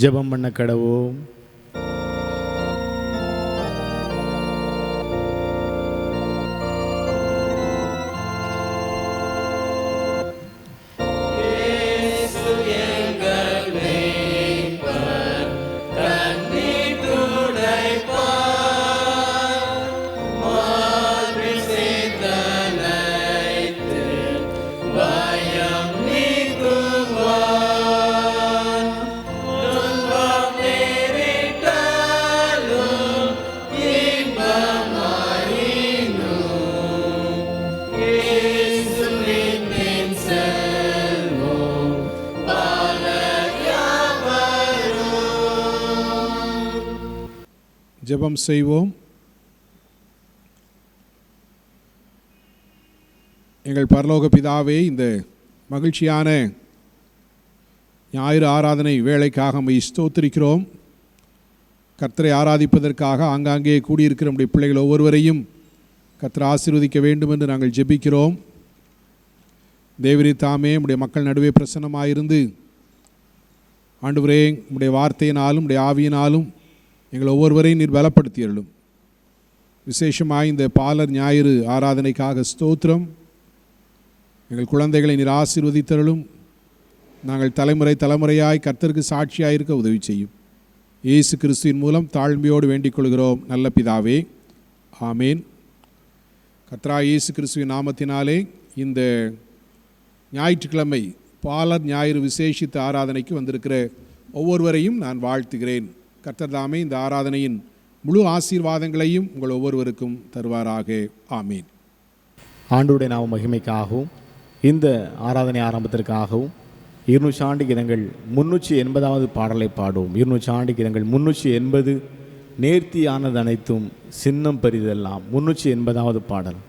ஜெபம் பண்ண கடவோம். ஜெபம் செய்வோம். எங்கள் பரலோக பிதாவே, இந்த மகிழ்ச்சியான ஞாயிறு ஆராதனை வேளைக்காக நம்மை ஸ்தோத்திரிக்கிறோம். கர்த்தரை ஆராதிப்பதற்காக ஆங்காங்கே கூடியிருக்கிற நம்முடைய பிள்ளைகள் ஒவ்வொருவரையும் கர்த்தர் ஆசீர்வதிக்க வேண்டும் என்று நாங்கள் ஜெபிக்கிறோம். தேவரீ தாமே நம்முடைய மக்கள் நடுவே பிரசன்னமாயிருந்து ஆண்டவரே, நம்முடைய வார்த்தையினாலும் நம்முடைய ஆவியினாலும் எங்கள் ஒவ்வொருவரையும் நீர் பலப்படுத்தியருளும். விசேஷமாக இந்த பாலர் ஞாயிறு ஆராதனைக்காக ஸ்தோத்திரம். எங்கள் குழந்தைகளை நீர் ஆசீர்வதித்தருளும். நாங்கள் தலைமுறையாய் கர்த்தருக்கு சாட்சியாக இருக்க உதவி செய்யும். இயேசு கிறிஸ்துவின் மூலம் தாழ்மையோடு வேண்டிக் கொள்கிறோம் நல்ல பிதாவே, ஆமேன். கர்த்தராகிய இயேசு கிறிஸ்துவின் நாமத்தினாலே இந்த ஞாயிற்றுக்கிழமை பாலர் ஞாயிறு விசேஷித்த ஆராதனைக்கு வந்திருக்கிற ஒவ்வொருவரையும் நான் வாழ்த்துகிறேன். கர்த்தர் தாமே இந்த ஆராதனையின் முழு ஆசீர்வாதங்களையும் உங்கள் ஒவ்வொருவருக்கும் தருவாராக, ஆமீன். ஆண்டவருடைய நாம மகிமைக்காகவும் இந்த ஆராதனை ஆரம்பத்திற்காகவும் 200 ஆண்டு கீதங்கள் 380வது பாடலை பாடுவோம். 200 ஆண்டு கீதங்கள் 380 நேர்த்தியானது அனைத்தும் சின்னம் பெரிதெல்லாம். 380வது பாடல்.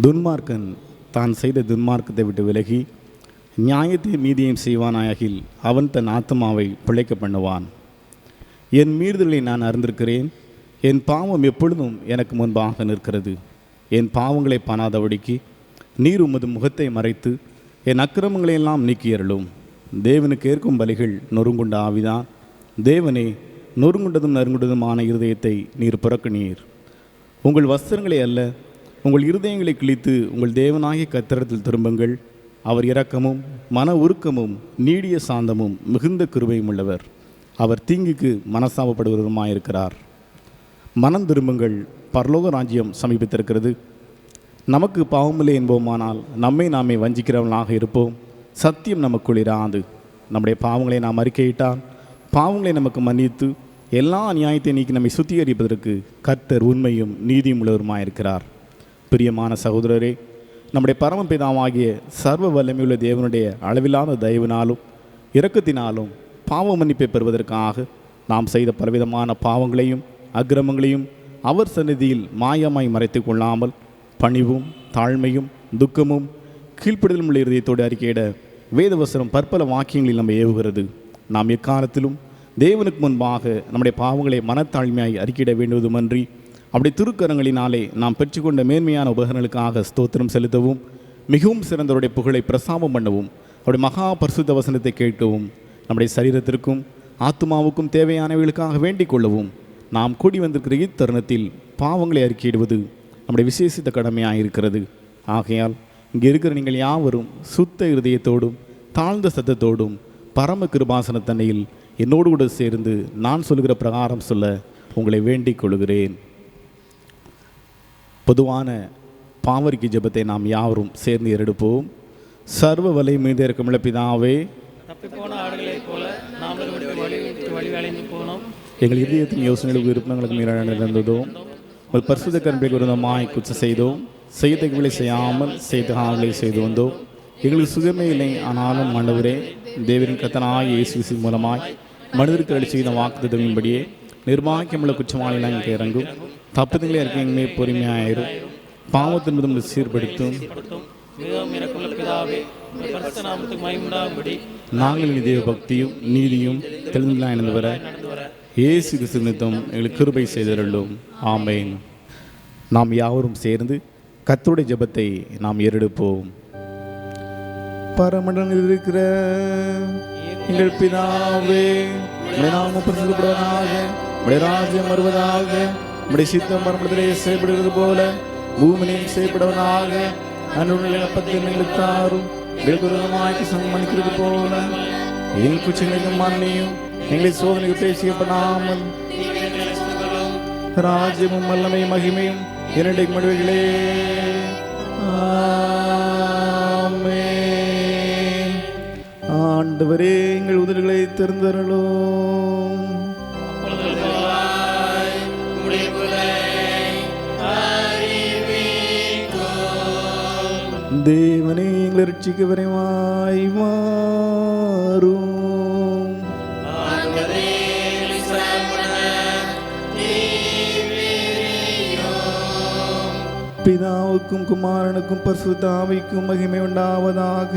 துன்மார்க்கன் தான் செய்த துன்மார்க்கத்தை விட்டு விலகி நியாயத்தை மீதியும் செய்வானாகில் அவன் தன் ஆத்மாவை பிழைக்க பண்ணுவான். என் மீறுதலை நான் அறிந்திருக்கிறேன், என் பாவம் எப்பொழுதும் எனக்கு முன்பாக நிற்கிறது. என் பாவங்களை பாணாதபடிக்கு நீர் உமது முகத்தை மறைத்து என் அக்கிரமங்களையெல்லாம் நீக்கியருளும். தேவனுக்கு ஏற்கும் பலிகள் நொறுங்குண்ட ஆவிதான். தேவனே, நொறுங்குண்டதும் நறுங்குண்டதுமான இருதயத்தை நீர் புறக்கணீர். உங்கள் வஸ்திரங்களை அல்ல, உங்கள் இருதயங்களை கிழித்து உங்கள் தேவனாகிய கர்த்தரிடத்தில் திரும்புங்கள். அவர் இரக்கமும் மன உருக்கமும் நீடிய சாந்தமும் மிகுந்த கிருபையும் உள்ளவர். அவர் தீங்குக்கு மனசாபப்படுவதுமாயிருக்கிறார். மனம் திரும்புங்கள், பரலோக ராஜ்யம் சமீபித்திருக்கிறது. நமக்கு பாவமில்லை என்போமானால் நம்மை நாமே வஞ்சிக்கிறவர்களாக இருப்போம். சத்தியம் நமக்குள் இராது. நம்முடைய பாவங்களை நாம் அறிக்கையிட்டால் பாவங்களை நமக்கு மன்னித்து எல்லா நியாயத்தை நீக்கி நம்மை சுத்திகரிப்பதற்கு கர்த்தர் உண்மையும் நீதியும் உள்ளவருமாயிருக்கிறார். பிரியமான சகோதரரே, நம்முடைய பரமபிதாவாகிய சர்வ வல்லமையுள்ள தேவனுடைய அளவில்லாத தயவினாலும் இரக்கத்தினாலும் பாவ மன்னிப்பை பெறுவதற்காக நாம் செய்த பலவிதமான பாவங்களையும் அக்கிரமங்களையும் அவர் சந்நிதியில் மாயமாய் மறைத்து கொள்ளாமல் பணிவும் தாழ்மையும் துக்கமும் கீழ்ப்படிதலும் உள்ள இருதயத்தோடு அறிக்கையிட வேதவசனம் பற்பல வாக்கியங்களில் நம்ம ஏவுகிறது. நாம் எக்காலத்திலும் தேவனுக்கு முன்பாக நம்முடைய பாவங்களை மனத்தாழ்மையாய் அறிக்கையிட வேண்டுவதுமன்றி அப்படி திருக்கரங்களினாலே நாம் பெற்றுக்கொண்ட மேன்மையான உபகரணங்களுக்காக ஸ்தோத்திரம் செலுத்தவும் மிகவும் சிறந்தவருடைய புகழை பிரசாபம் பண்ணவும் அவருடைய மகா பரிசுத்த வசனத்தை கேட்கவும் நம்முடைய சரீரத்திற்கும் ஆத்மாவுக்கும் தேவையானவர்களுக்காக வேண்டிக் கொள்ளவும் நாம் கூடி வந்திருக்கிற இத்தருணத்தில் பாவங்களை அறிக்கையிடுவது நம்முடைய விசேஷித்த கடமையாக இருக்கிறது. ஆகையால் இங்கே இருக்கிற நீங்கள் யாவரும் சுத்த இருதயத்தோடும் தாழ்ந்த சத்தத்தோடும் பரம கிருபாசன தன்னையில் என்னோடு கூட சேர்ந்து நான் சொல்கிற பிரகாரம் சொல்ல உங்களை வேண்டிக் கொள்கிறேன். பொதுவான பாவரிக்கை ஜெபத்தை நாம் யாவரும் சேர்ந்து ஏறெடுப்போம். சர்வ வலை மீது இருக்குமில்ல பிதாவே, தப்பிப்போன ஆடுகளைப் போல நாம் வழி வளைந்து போனோம். எங்கள் இதயத்தின் யோசனைகளுக்கு விருப்பங்களுக்கு மீறாக நடந்ததோ ஒரு பரிசுத்த கரும்பை குருந்தமாய் குற்றம் செய்தோம். செய்யத்தக்கவில்லை செய்யாமல் செய்தகாவலை செய்து வந்தோம். எங்களுக்கு சுகமே இல்லை. ஆனாலும் ஆண்டவரே, தேவரின் கர்த்தனாகிய இயேசு கிறிஸ்து மூலமாய் மனிதருக்கு அளித்து செய்த வாக்குத்தத்தத்தின்படியே நிர்வாகியமுள்ள குற்றவாளிகள் எங்களுக்கு இறங்கும். தப்புதங்களை இருக்க எங்கே பொறுமையாயிரும். பாவத்தின் மீது சீர்படுத்தும். மிகவும் இரக்கமுள்ள பிதாவே, உம்முடைய பரிசுத்த நாமத்துக்கு மகிமையுண்டாகும்படி நாங்கள் தேவ பக்தியும் நீதியும் தெளிந்தெல்லாம் இணைந்து வர இயேசு கிறிஸ்து நிமித்தம் எங்களுக்கு கிருபை செய்தருளும். ஆமென். நாம் யாவரும் சேர்ந்து கர்த்தருடைய ஜெபத்தை நாம் ஏறெடுப்போம். பரமண்டலில் இருக்கிற எங்கள் பிதாவே, உம்முடைய நாமம் பரிசுத்தப்படுவதாக, உம்முடைய ராஜ்யம் வருவதாக, உம்முடைய சித்தம் பரமண்டலத்திலே செய்யப்படுகிறது போல பூமியிலும் செய்யப்படுவதாக. அன்றுள்ள அப்பத்தை எங்களுக்கு தாரும். எங்களுக்கு சம்மணிக்கிறது போல எங்கள் குற்றங்களையும் மன்னியும். எங்களை சோதனைக்கு பேசியப்படாமல் ராஜ்யமும் வல்லமையும் மகிமையும் இரண்டை மடுவைகளே. ஆண்டவரே, எங்கள் உதடுகளை திறந்தருளும். தேவனே, எங்களை ரட்சிக்க விரைவாய் வாரும். பிதாவுக்கும் குமாரனுக்கும் பரிசுத்த ஆவிக்கும் மகிமை உண்டாவதாக.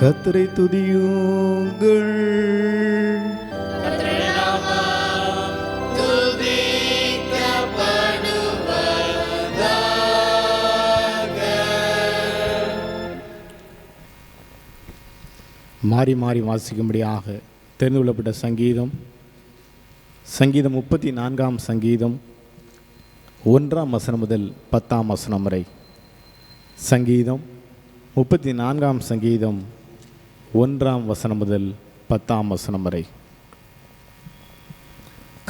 கர்த்தரை துதியுங்கள். மாறி மாறி வாசிக்கும்படியாக தெரிந்து கொள்ளப்பட்ட சங்கீதம் 34 சங்கீதம் 1 வசனம் முதல் 10 வசனம் வரை. சங்கீதம் 34 சங்கீதம் 1 வசனம் முதல் 10 வசனம் வரை.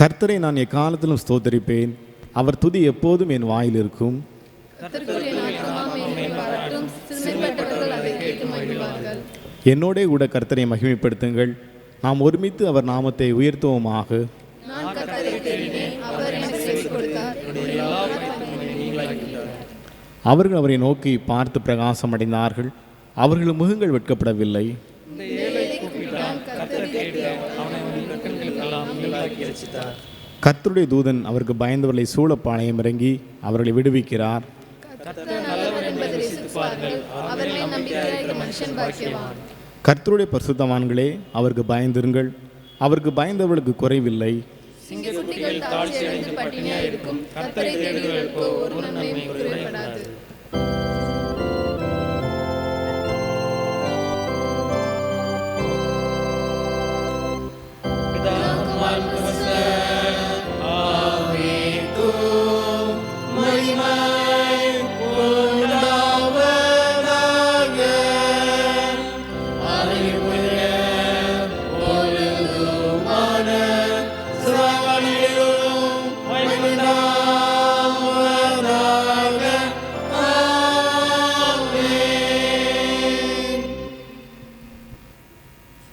கர்த்தரை நான் எக்காலத்திலும் ஸ்தோத்தரிப்பேன். அவர் துதி எப்போதும் என் வாயில் இருக்கும். என்னோடே கூட கர்த்தரை மகிமைப்படுத்துங்கள். நாம் ஒருமித்து அவர் நாமத்தை உயர்த்துவோமாக. அவர்கள் அவரை நோக்கி பார்த்து பிரகாசமடைந்தார்கள். அவர்கள் முகங்கள் வெட்கப்படவில்லை. இந்த ஏழை கூப்பிட்டான், கர்த்தர் கேட்டு அவனை கண்களுக்கெல்லாம் நீங்களாக்கி ரட்சித்தார். கர்த்தருடைய தூதன் அவருக்கு பயந்தவர்களை சூழ பாளையம் இறங்கி அவர்களை விடுவிக்கிறார். கர்த்தர் நல்லவர் என்பதை ருசித்து பாருங்கள், அவர்களை நம்பிக்கையாயிருக்கிற மனுஷன் பாக்கியவான். கர்த்தருடைய பரிசுத்தவான்களே, அவருக்கு பயந்திருங்கள். அவருக்கு பயந்தவர்களுக்கு குறைவில்லை. சிங்கக்குட்டிகள் தாழ்ச்சி அடைந்து பட்டினியா இருக்கும், கர்த்தரை தேடுகிறவர்களுக்கோ ஒரு நன்மையும் குறைபடாது.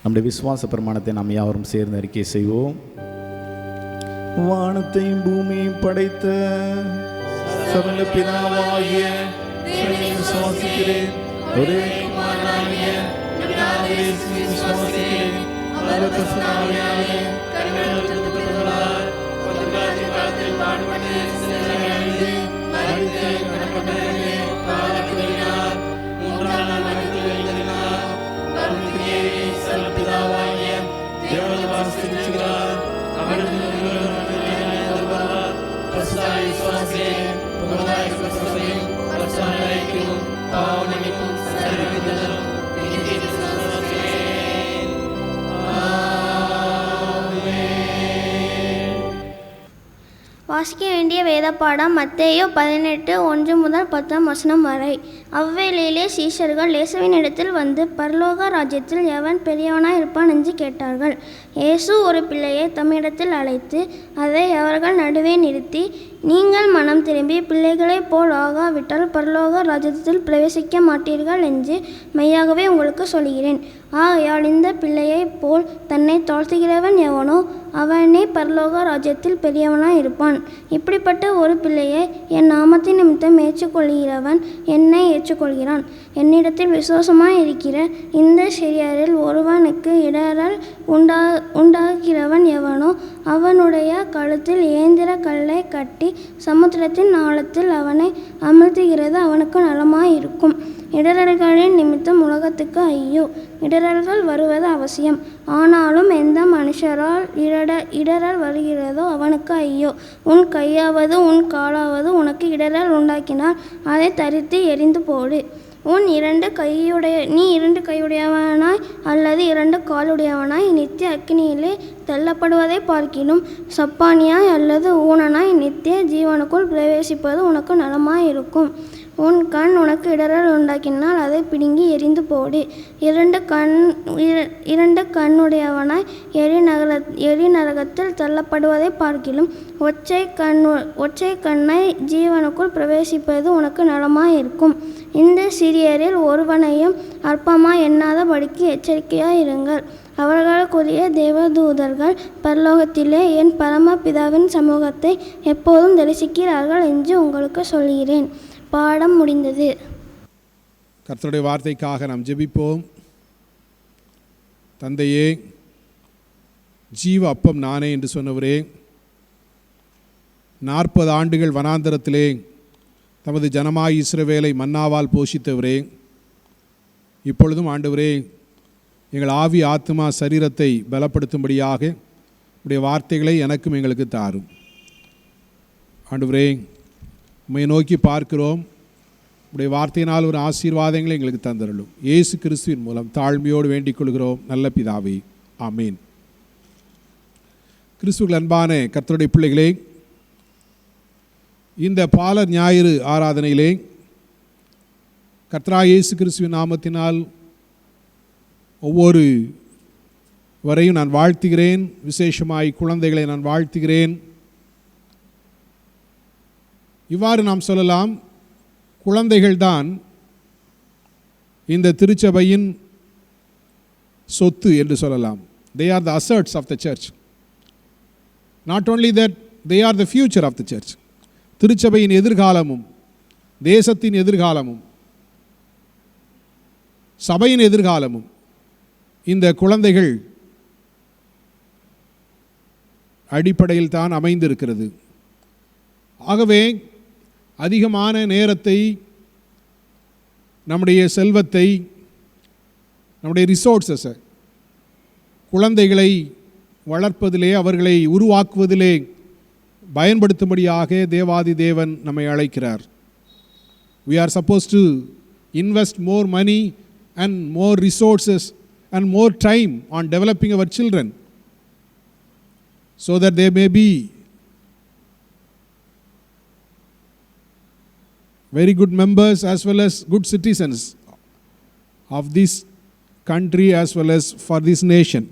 நம்முடைய விசுவாச பிரமாணத்தை நாம் யாவரும் சேர்ந்து அறிக்கை செய்வோம். வானத்தையும் பூமியையும் படைத்த சகல பிதாவாகிய தேவனை விசுவாசிக்கிறேன். ஒரே குமாரனாகிய பிதாவை விசுவாசிக்கிறேன். அவர் பரிசுத்த ஆவியாலே கன்னியாவிலிருந்து பிறந்தார். பொதுவாக காலத்தில் பாடுபட்டு சிலுவையிலிருந்து மரித்து அடக்கப்பட்டவரே, பாவத்தினார் மூன்றாம் நாள் மரித்து எழுந்திருந்தார். பரமத்திலே சகல பிதாவாகிய தேவனை வாசிக்கிறார். அவரது விசுவாசிக்கிறேன். புகழாய் விசுவாசிக்கிறேன். பரிசுத்தமாயிருக்கும் பாவமன்னிப்பும் சர்வவிதத்திலும் நித்திய விசுவாசிக்கிறேன். ஆமென். வாசிக்க வேண்டிய வேத பாடம் மத்தேயு 18:1-10 வரை. அவ்வேளையிலே சீஷர்கள் இயேசுவின் இடத்தில் வந்து, பரலோக ராஜ்யத்தில் எவன் பெரியவனாய் இருப்பான் என்று கேட்டார்கள். இயேசு ஒரு பிள்ளையை தம்மிடத்தில் அழைத்து அதை அவர்கள் நடுவே நிறுத்தி, நீங்கள் மனம் திரும்பி பிள்ளைகளைப் போல் ஆகாவிட்டால் பரலோக ராஜ்யத்தில் பிரவேசிக்க மாட்டீர்கள் என்று மெய்யாகவே உங்களுக்கு சொல்கிறேன். ஆகையால் இந்த பிள்ளையைப் போல் தன்னை தாழ்த்துகிறவன் எவனோ அவனே பரலோக ராஜ்யத்தில் பெரியவனாய் இருப்பான். இப்படிப்பட்ட ஒரு பிள்ளையை என் நாமத்தின் நிமித்தம் ஏற்றுக்கொள்கிறவன் என்னை ஏற்றுக்கொள்கிறான். என்னிடத்தில் விசுவாசமாய் இருக்கிற இந்த சிறியரில் ஒருவனுக்கு இடறல் உண்டாகிறவன் எவனோ அவனுடைய கழுத்தில் இயந்திர கல்லை கட்டி சமுத்திரத்தின் ஆழத்தில் அவனை அமிழ்த்துகிறது அவனுக்கு நலமாயிருக்கும். இடறல்களின் நிமித்தம் உலகத்துக்கு ஐயோ! இடறல்கள் வருவது அவசியம். ஆனாலும் எந்த மனுஷரால் இடறல் வருகிறதோ அவனுக்கு ஐயோ! உன் கையாவது உன் காலாவது உனக்கு இடறல் உண்டாக்கினால் அதை தரித்து எறிந்து போடு. நீ இரண்டு கையுடையவனாய் அல்லது இரண்டு காலுடையவனாய் நித்திய அக்கினியிலே தள்ளப்படுவதை பார்க்கிலும் சப்பானியாய் அல்லது ஊனனாய் நித்திய ஜீவனுக்குள் பிரவேசிப்பது உனக்கு நலமாயிருக்கும். உன் கண் உனக்கு இடறல் உண்டாக்கினால் அதை பிடுங்கி எறிந்து போடு. இரண்டு கண்ணுடையவனாய் எரிநரகத்தில் தள்ளப்படுவதை பார்க்கிலும் ஒற்றை கண்ணை ஜீவனுக்குள் பிரவேசிப்பது உனக்கு நலமாயிருக்கும். இந்த சிறியரில் ஒருவனையும் அற்பமாய் எண்ணாதபடிக்கு எச்சரிக்கையாய் இருங்கள். அவர்களுக்குரிய தேவதூதர்கள் பரலோகத்திலே என் பரம பிதாவின் சமூகத்தை எப்போதும் தரிசிக்கிறார்கள் என்று உங்களுக்கு சொல்கிறேன். பாடம் முடிந்தது. கர்த்தருடைய வார்த்தைக்காக நாம் ஜெபிப்போம். தந்தையே, ஜீவ அப்பம் நானே என்று சொன்னவரே, 40 ஆண்டுகள் வனாந்தரத்திலே தமது ஜனமாய் இஸ்ரவேலை மன்னாவால் போஷித்தவரே, இப்பொழுதும் ஆண்டவரே எங்கள் ஆவி ஆத்மா சரீரத்தை பலப்படுத்தும்படியாக உடைய வார்த்தைகளை எனக்கும் எங்களுக்கு தாரும். ஆண்டவரே, உம்மை நோக்கி பார்க்கிறோம். உடைய வார்த்தையினால் ஒரு ஆசீர்வாதங்களை எங்களுக்கு தந்தருளும். இயேசு கிறிஸ்துவின் மூலம் தாழ்மையோடு வேண்டிக் கொள்கிறோம் நல்ல பிதாவே, ஆமீன். கிறிஸ்துவுக்கு அன்பான கர்த்தருடைய பிள்ளைகளே, இந்த பாலர் ஞாயிறு ஆராதனையிலே கர்த்தராகிய இயேசு கிறிஸ்துவின் நாமத்தினால் ஒவ்வொரு வரையும் நான் வாழ்த்துகிறேன். விசேஷமாய் குழந்தைகளை நான் வாழ்த்துகிறேன். இவ்வாறு நாம் சொல்லலாம், குழந்தைகள்தான் இந்த திருச்சபையின் சொத்து என்று சொல்லலாம். They are the assets of the church. Not only that, they are the future of the church. திருச்சபையின் எதிர்காலமும் தேசத்தின் எதிர்காலமும் சபையின் எதிர்காலமும் இந்த குழந்தைகள் அடிப்படையில் தான் அமைந்திருக்கிறது. ஆகவே அதிகமான நேரத்தை, நம்முடைய செல்வத்தை, நம்முடைய ரிசோர்ஸஸை குழந்தைகளை வளர்ப்பதிலே, அவர்களை உருவாக்குவதிலே பயன்படுத்தும்படியாக தேவாதி தேவன் நம்மை அழைக்கிறார். We are supposed to invest more money and more resources and more time on developing our children so that they may be very good members as well as good citizens of this country as well as for this nation.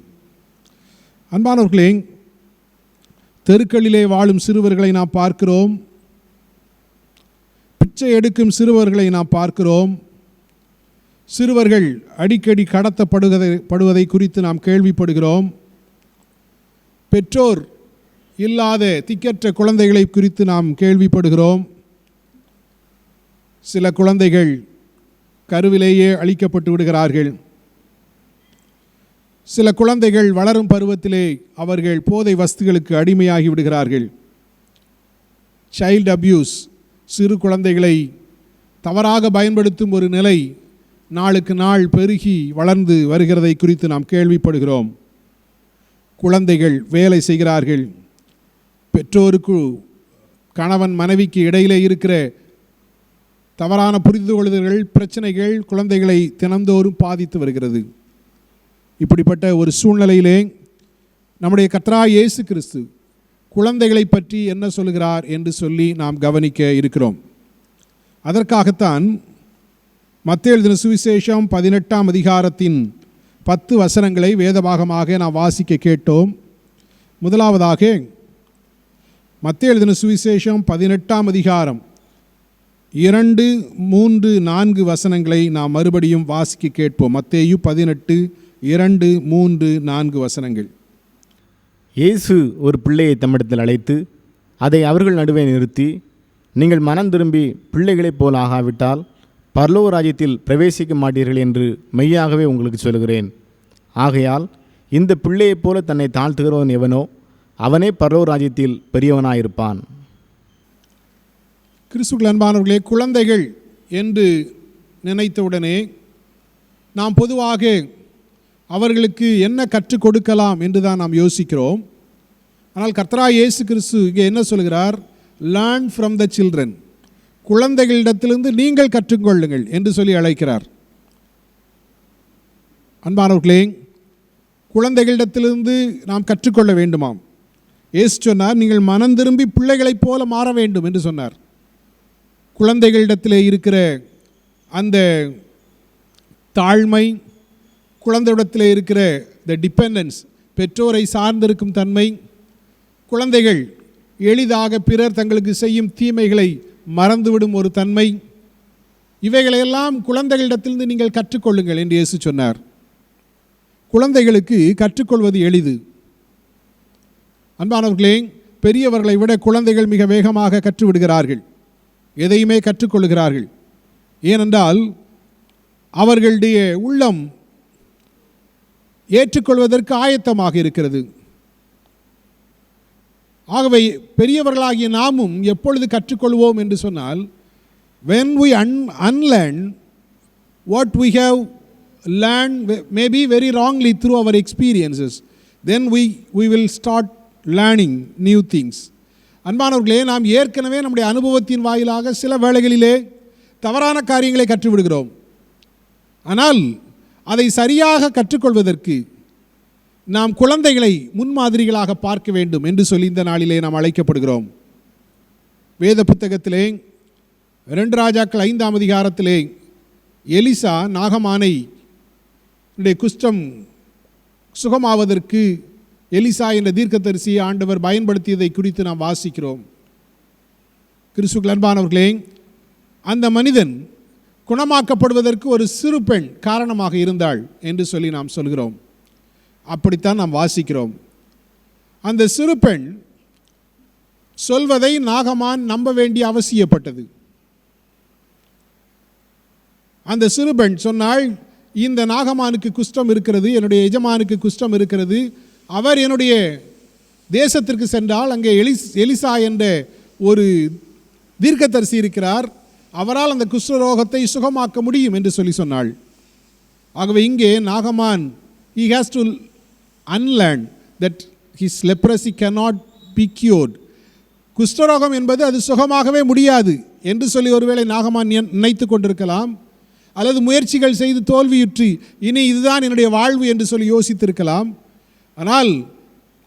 அன்பானவர்களே, தெருக்களிலே வாழும் சிறுவர்களை நாம் பார்க்கிறோம், பிச்சை எடுக்கும் சிறுவர்களை நாம் பார்க்கிறோம். சிறுவர்கள் அடிக்கடி கடத்தப்படுவதை குறித்து நாம் கேள்விப்படுகிறோம். பெற்றோர் இல்லாத திக்கற்ற குழந்தைகளை குறித்து நாம் கேள்விப்படுகிறோம். சில குழந்தைகள் கருவிலேயே அழிக்கப்பட்டு விடுகிறார்கள். சில குழந்தைகள் வளரும் பருவத்திலே அவர்கள் போதை வஸ்துகளுக்கு அடிமையாகி விடுகிறார்கள். சைல்டு அபியூஸ், சிறு குழந்தைகளை தவறாக பயன்படுத்தும் ஒரு நிலை நாளுக்கு நாள் பெருகி வளர்ந்து வருகிறதை குறித்து நாம் கேள்விப்படுகிறோம். குழந்தைகள் வேலை செய்கிறார்கள். பெற்றோருக்கு, கணவன் மனைவிக்கு இடையிலே இருக்கிற தவறான புரிந்து கொள்ளுதல்கள், பிரச்சனைகள் குழந்தைகளை தினந்தோறும் பாதித்து வருகிறது. இப்படிப்பட்ட ஒரு சூழ்நிலையிலே நம்முடைய கர்த்தராகிய இயேசு கிறிஸ்து குழந்தைகளை பற்றி என்ன சொல்கிறார் என்று சொல்லி நாம் கவனிக்க இருக்கிறோம். அதற்காகத்தான் மத்தேயு எழுதின சுவிசேஷம் 18ஆம் அதிகாரத்தின் 10 வசனங்களை வேதபாகமாக நாம் வாசிக்க கேட்டோம். முதலாவதாக மத்தேயு எழுதின சுவிசேஷம் 18ஆம் அதிகாரம் 2, 3, 4 வசனங்களை நாம் மறுபடியும் வாசிக்க கேட்போம். மத்தேயு 18, 2, 3, 4 வசனங்கள். இயேசு ஒரு பிள்ளையை தம்மிடத்தில் அழைத்து அதை அவர்கள் நடுவே நிறுத்தி, நீங்கள் மனம் திரும்பி பிள்ளைகளைப் போல் ஆகாவிட்டால் பரலோக ராஜ்யத்தில் பிரவேசிக்க மாட்டீர்கள் என்று மெய்யாகவே உங்களுக்கு சொல்கிறேன். ஆகையால் இந்த பிள்ளையைப் போல தன்னை தாழ்த்துகிறவன் எவனோ அவனே பரலோக ராஜ்யத்தில் பெரியவனாயிருப்பான். கிறிஸ்துவுக்குள் அன்பானவர்களே, குழந்தைகள் என்று நினைத்தவுடனே நாம் பொதுவாக அவர்களுக்கு என்ன கற்றுக் கொடுக்கலாம் என்று தான் நாம் யோசிக்கிறோம். ஆனால் கர்த்தராகிய இயேசு கிறிஸ்து இங்கே என்ன சொல்கிறார்? லேர்ன் ஃப்ரம் த சில்ட்ரன், குழந்தைகளிடத்திலிருந்து நீங்கள் கற்றுக்கொள்ளுங்கள் என்று சொல்லி அழைக்கிறார். அன்பானவர்களே, குழந்தைகளிடத்திலிருந்து நாம் கற்றுக்கொள்ள வேண்டுமாம். இயேசு சொன்னார், நீங்கள் மனம் திரும்பி பிள்ளைகளைப் போல மாற வேண்டும் என்று சொன்னார். குழந்தைகளிடத்திலே இருக்கிற அந்த தாழ்மை, குழந்தையிடத்தில் இருக்கிற த டிபெண்டன்ஸ், பெற்றோரை சார்ந்திருக்கும் தன்மை, குழந்தைகள் எளிதாக பிறர் தங்களுக்கு செய்யும் தீமைகளை மறந்துவிடும் ஒரு தன்மை, இவைகளையெல்லாம் குழந்தைகளிடத்திலிருந்து நீங்கள் கற்றுக்கொள்ளுங்கள் என்று இயேசு சொன்னார். குழந்தைகளுக்கு கற்றுக்கொள்வது எளிது. அன்பானவர்களே, பெரியவர்களை விட குழந்தைகள் மிக வேகமாக கற்றுவிடுகிறார்கள், எதையுமே கற்றுக்கொள்ளுகிறார்கள். ஏனென்றால் அவர்களுடைய உள்ளம் ஏற்றுக்கொள்வதற்கு ஆயத்தமாக இருக்கிறது. ஆகவே பெரியவர்களாகிய நாமும் எப்பொழுது கற்றுக்கொள்வோம் என்று சொன்னால், when we unlearn what we have learned maybe very wrongly through our experiences, then we will start learning new things. அன்பானவர்களே, நாம் ஏற்கனவே நம்முடைய அனுபவத்தின் வாயிலாக சில வேளைகளிலே தவறான காரியங்களை கற்றுவிடுகிறோம். ஆனால் அதை சரியாக கற்றுக்கொள்வதற்கு நாம் குழந்தைகளை முன்மாதிரிகளாக பார்க்க வேண்டும் என்று சொல்லி இந்த நாளிலே நாம் அழைக்கப்படுகிறோம். வேத புத்தகத்திலே 2 ராஜாக்கள் 5ஆம் அதிகாரத்திலே எலிசா நாகமானை குஷ்டம் சுகமாவதற்கு எலிசா என்ற தீர்க்கதரிசியை ஆண்டவர் பயன்படுத்தியதை குறித்து நாம் வாசிக்கிறோம். கிறிஸ்துவுக்குள் அன்பானவர்களே, அந்த மனிதன் குணமாக்கப்படுவதற்கு ஒரு சிறு பெண் காரணமாக இருந்தாள் என்று சொல்லி நாம் சொல்கிறோம். அப்படித்தான் நாம் வாசிக்கிறோம். அந்த சிறு பெண் சொல்வதை நாகமான் நம்ப வேண்டிய அவசியப்பட்டது. அந்த சிறுபெண் சொன்னாள், இந்த நாகமானுக்கு குஷ்டம் இருக்கிறது, என்னுடைய எஜமானுக்கு குஷ்டம் இருக்கிறது, அவர் என்னுடைய தேசத்திற்கு சென்றால் அங்கே எலிசா என்ற ஒரு தீர்க்கதரிசி இருக்கிறார், அவரால் அந்த குஷ்டரோகத்தை சுகமாக்க முடியும் என்று சொன்னாள். ஆகவே இங்கே நாகமான் he has to unlearn that his leprosy cannot be cured. குஷ்டரோகம் என்பது அது சுகமாகவே முடியாது என்று சொல்லி ஒருவேளை நாகமான் நினைத்து கொண்டிருக்கலாம், அல்லது முயற்சிகள் செய்து தோல்வியுற்றி இனி இதுதான் என்னுடைய வாழ்வு என்று சொல்லி யோசித்திருக்கலாம். ஆனால்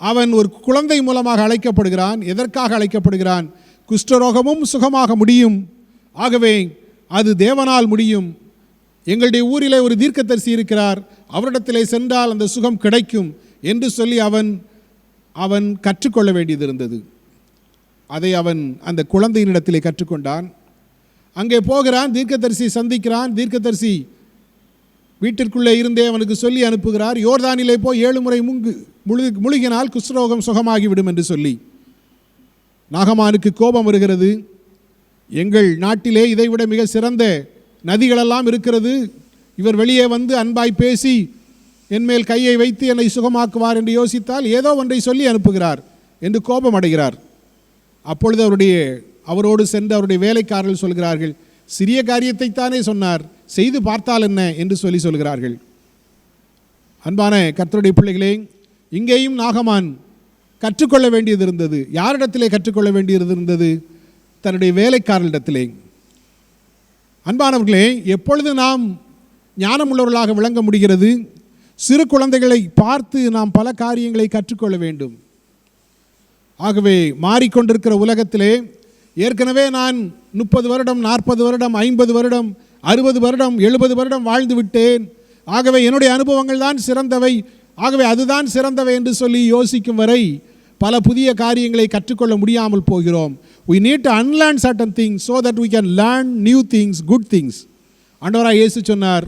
அவன் ஒரு குழந்தை மூலமாக அழைக்கப்படுகிறான். எதற்காக அழைக்கப்படுகிறான்? குஷ்டரோகமும் சுகமாக முடியும், ஆகவே அது தேவனால் முடியும். எங்களுடைய ஊரிலே ஒரு தீர்க்கதரிசி இருக்கிறார், அவரிடத்திலே சென்றால் அந்த சுகம் கிடைக்கும் என்று சொல்லி அவன் கற்றுக்கொள்ள வேண்டியது இருந்தது. அதை அவன் அந்த குழந்தையினிடத்திலே கற்றுக்கொண்டான். அங்கே போகிறான், தீர்க்கதரிசி சந்திக்கிறான். தீர்க்கதரிசி வீட்டிற்குள்ளே இருந்தே அவனுக்கு சொல்லி அனுப்புகிறார், யோர்தானிலே போய் 7 முறை முழுகினால் குஷ்டரோகம் சுகமாகிவிடும் என்று சொல்லி. நாகமானுக்கு கோபம் வருகிறது. எங்கள் நாட்டிலே இதைவிட மிக சிறந்த நதிகளெல்லாம் இருக்கிறது, இவர் வெளியே வந்து அன்பாய் பேசி என்மேல் கையை வைத்து என்னை சுகமாக்குவார் என்று யோசித்தால் ஏதோ ஒன்றை சொல்லி அனுப்புகிறார் என்று கோபம் அடைகிறார். அப்பொழுது அவரோடு சென்று அவருடைய வேலைக்காரர்கள் சொல்கிறார்கள், சிறிய காரியத்தை தானே சொன்னார், செய்து பார்த்தால் என்ன என்று சொல்கிறார்கள். அன்பான கர்த்தருடைய பிள்ளைகளே, இங்கேயும் நாகமான் கற்றுக்கொள்ள வேண்டியது இருந்தது. யாரிடத்திலே கற்றுக்கொள்ள வேண்டியது இருந்தது? தன்னுடைய வேலைக்காரரிடத்திலே. அன்பானவர்களே, எப்பொழுது நாம் ஞானம் உள்ளவர்களாக விளங்க முடிகிறது? சிறு குழந்தைகளை பார்த்து நாம் பல காரியங்களை கற்றுக்கொள்ள வேண்டும். ஆகவே மாறிக்கொண்டிருக்கிற உலகத்திலே ஏற்கனவே நான் 30 வருடம் 40 வருடம் 50 வருடம் 60 வருடம் 70 வருடம் வாழ்ந்து விட்டேன், ஆகவே என்னுடைய அனுபவங்கள் தான் சிறந்தவை, ஆகவே அதுதான் சிறந்தவை என்று சொல்லி யோசிக்கும் வரை பல புதிய காரியங்களை கற்றுக்கொள்ள முடியாமல் போகிறோம். We need to unlearn certain things so that we can learn new things, good things. ஆண்டவராய் இயேசு சொன்னார்,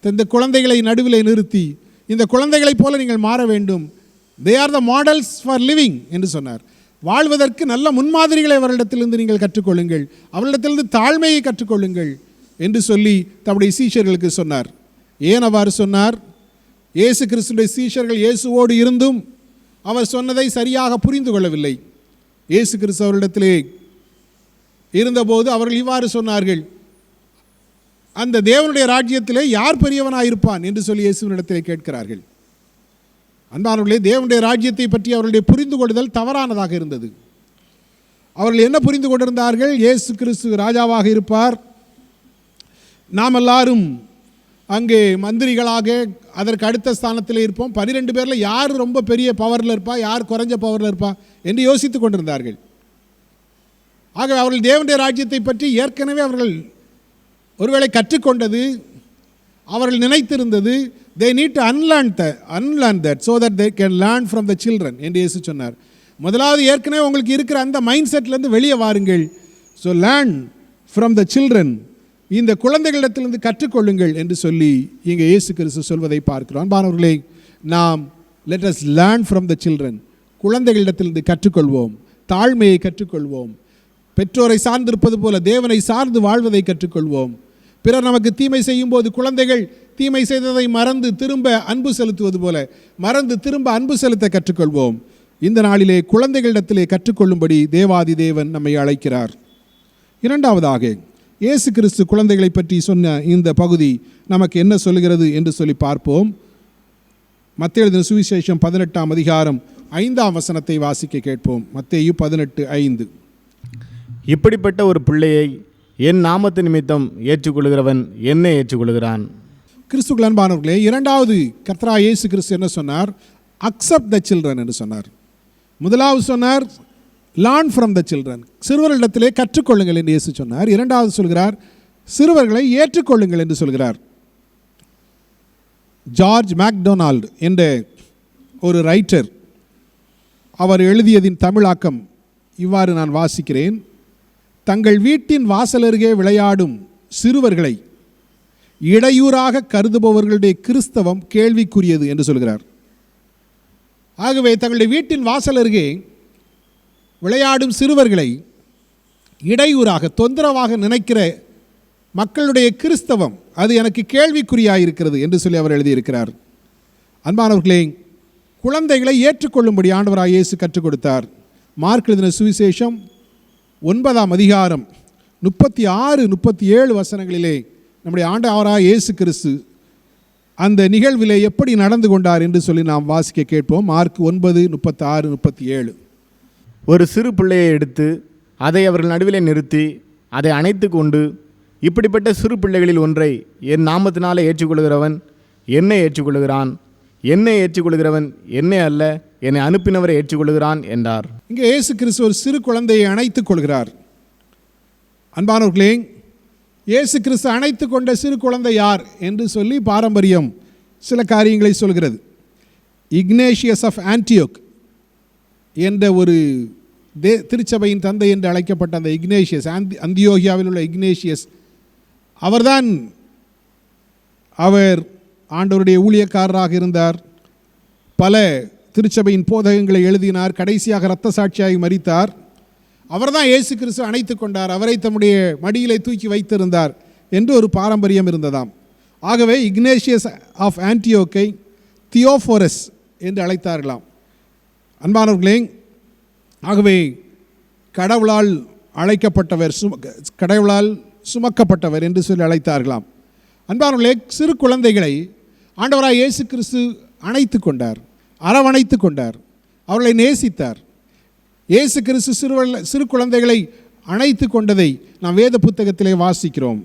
இந்த குழந்தைகளை நடுவிலே நிறுத்தி இந்த குழந்தைகளைப் போல நீங்கள் மாற வேண்டும். They are the models for living என்று சொன்னார். வாழ்வதற்கு நல்ல முன்மாதிரிகளை அவர்களிடத்திலிருந்து நீங்கள் கற்றுக்கொள்ளுங்கள், அவர்களிடத்திலிருந்து தாழ்மையை கற்றுக்கொள்ளுங்கள் என்று சொல்லி தம்முடைய சீஷர்களுக்கு சொன்னார். ஏன் அவ்வாறு சொன்னார்? இயேசு கிறிஸ்துடைய சீஷர்கள் இயேசுவோடு இருந்தும் அவர் சொன்னதை சரியாக புரிந்து கொள்ளவில்லை. இயேசு கிறிஸ்து அவர்களிடத்திலே இருந்தபோது அவர்கள் இவ்வாறு சொன்னார்கள், அந்த தேவனுடைய ராஜ்யத்திலே யார் பெரியவனாயிருப்பான் என்று சொல்லி இயேசுவினிடத்திலே கேட்கிறார்கள். அன்பானவர்களே, தேவனுடைய ராஜ்யத்தை பற்றி அவர்களுடைய புரிந்து கொள்ளுதல் தவறானதாக இருந்தது. அவர்கள் என்ன புரிந்து கொண்டிருந்தார்கள்? இயேசு கிறிஸ்து ராஜாவாக இருப்பார், நாம் எல்லாரும் அங்கே மந்திரிகளாக அதற்கு அடுத்த ஸ்தானத்தில் இருப்போம், 12 பேரில் யார் ரொம்ப பெரிய பவரில் இருப்பா, யார் குறைஞ்ச பவரில் இருப்பா என்று யோசித்து கொண்டிருந்தார்கள். ஆகவே அவர்கள் தேவனுடைய ராஜ்யத்தை பற்றி ஏற்கனவே அவர்கள் ஒருவேளை கற்றுக்கொண்டது, அவர்கள் நினைத்திருந்தது. they need to unlearn that so that they can learn from the children என்று இயேசு சொன்னார். முதலாவது ஏற்கனவே உங்களுக்கு இருக்கிற அந்த மைண்ட் செட்லேருந்து வெளியே வாருங்கள். So learn from the children, இந்த குழந்தைகளிடத்திலிருந்து கற்றுக்கொள்ளுங்கள் என்று சொல்லி இங்கே இயேசு கிறிஸ்து சொல்வதை பார்க்கிறோம். அன்பானவர்களே, நாம் let us learn from the children, குழந்தைகளிடத்திலிருந்து கற்றுக்கொள்வோம், தாழ்மையை கற்றுக்கொள்வோம், பெற்றோரை சார்ந்திருப்பது போல தேவனை சார்ந்து வாழ்வதை கற்றுக்கொள்வோம். பிறர் நமக்கு தீமை செய்யும் போது குழந்தைகள் தீமை செய்ததை மறந்து திரும்ப அன்பு செலுத்துவது போல மறந்து திரும்ப அன்பு செலுத்த கற்றுக்கொள்வோம். இந்த நாளிலே குழந்தைகளிடத்திலே கற்றுக்கொள்ளும்படி தேவாதி தேவன் நம்மை அழைக்கிறார். இரண்டாவதாக, இயேசு கிறிஸ்து குழந்தைகளை பற்றி சொன்ன இந்த பகுதி நமக்கு என்ன சொல்கிறது என்று சொல்லி பார்ப்போம். மத்தேயு எழுதின சுவிசேஷம் 18ஆம் அதிகாரம் 5ஆம் வசனத்தை வாசிக்க கேட்போம். மத்தேயு 18:5. இப்படிப்பட்ட ஒரு பிள்ளையை என் நாமத்து நிமித்தம் ஏற்றுக்கொள்கிறவன் என்னை ஏற்றுக்கொள்கிறான். கிறிஸ்துவுக்குள் அன்பானவர்களே, இரண்டாவது கர்த்தராகிய இயேசு கிறிஸ்து என்ன சொன்னார்? அக்செப்ட் த சில்ட்ரன் என்று சொன்னார். முதலாவது சொன்னார் லேர்ன் ஃப்ரம் த சில்ட்ரன், சிறுவர்களிடத்திலே கற்றுக்கொள்ளுங்கள் என்று இயேசு சொன்னார். இரண்டாவது சொல்கிறார் சிறுவர்களை ஏற்றுக்கொள்ளுங்கள் என்று சொல்கிறார். ஜார்ஜ் மேக்டொனால்டு என்ற ஒரு ரைட்டர், அவர் எழுதியதின் தமிழாக்கம் இவ்வாறு நான் வாசிக்கிறேன். தங்கள் வீட்டின் வாசலருகே விளையாடும் சிறுவர்களை இடையூறாக கருதுபவர்களுடைய கிறிஸ்தவம் கேள்விக்குரியது என்று சொல்கிறார். ஆகவே தங்களுடைய வீட்டின் வாசலருகே விளையாடும் சிறுவர்களை இடையூறாக தொந்தரவாக நினைக்கிற மக்களுடைய கிறிஸ்தவம் அது எனக்கு கேள்விக்குறியாயிருக்கிறது என்று சொல்லி அவர் எழுதியிருக்கிறார். அன்பானவர்களே, குழந்தைகளை ஏற்றுக்கொள்ளும்படி ஆண்டவராய் இயேசு கற்றுக் கொடுத்தார். மார்க் எழுதின சுவிசேஷம் 9ஆம் அதிகாரம் 36-37 வசனங்களிலே நம்முடைய ஆண்டவராய் இயேசு கிறிஸ்து அந்த நிகழ்விலே எப்படி நடந்து கொண்டார் என்று சொல்லி நாம் வாசிக்க கேட்போம். மார்க் 9:36-37. ஒரு சிறு பிள்ளையை எடுத்து அதை அவர்கள் நடுவிலே நிறுத்தி அதை அணைத்து கொண்டு, இப்படிப்பட்ட சிறு பிள்ளைகளில் ஒன்றை என் நாமத்தினாலே ஏற்றுக்கொள்கிறவன் என்னை ஏற்றுக்கொள்கிறான், என்னை ஏற்றுக்கொள்கிறவன் என்னை அல்ல, என்னை அனுப்பினவரை ஏற்றுக்கொள்கிறான் என்றார். இங்கே இயேசு கிறிஸ்து ஒரு சிறு குழந்தையை அணைத்துக் கொள்கிறார். அன்பானவர்களே, இயேசு கிறிஸ்து அணைத்து கொண்ட சிறு குழந்தை யார் என்று சொல்லி பாரம்பரியம் சில காரியங்களை சொல்கிறது. இக்னேஷியஸ் ஆஃப் ஆன்டியோக் என்ற ஒரு திருச்சபையின் தந்தை என்று அழைக்கப்பட்ட அந்த இக்னேஷியஸ், அந்தியோகியாவில் உள்ள இக்னேஷியஸ், அவர் ஆண்டவருடைய ஊழியக்காரராக இருந்தார். பல திருச்சபையின் போதகங்களை எழுதினார். கடைசியாக இரத்த சாட்சியாகி மரித்தார். அவர்தான் இயேசு கிறிஸ்து அணைத்து கொண்டார், அவரை தம்முடைய மடியிலே தூக்கி வைத்திருந்தார் என்று ஒரு பாரம்பரியம் இருந்ததாம். ஆகவே இக்னேஷியஸ் ஆஃப் ஆன்டியோக்கை தியோஃபோரஸ் என்று அழைத்தார்களாம். அன்பானவர்களே, ஆகவே கடவுளால் அழைக்கப்பட்டவர், கடவுளால் சுமக்கப்பட்டவர் என்று சொல்லி அழைத்தார்களாம். அன்பானவர்களே, சிறு குழந்தைகளை ஆண்டவராய் இயேசு கிறிஸ்து அணைத்து கொண்டார், அரவணைத்து கொண்டார், அவர்களை நேசித்தார். இயேசு கிறிஸ்து சிறு குழந்தைகளை அணைத்து கொண்டதை நாம் வேத புத்தகத்திலே வாசிக்கிறோம்.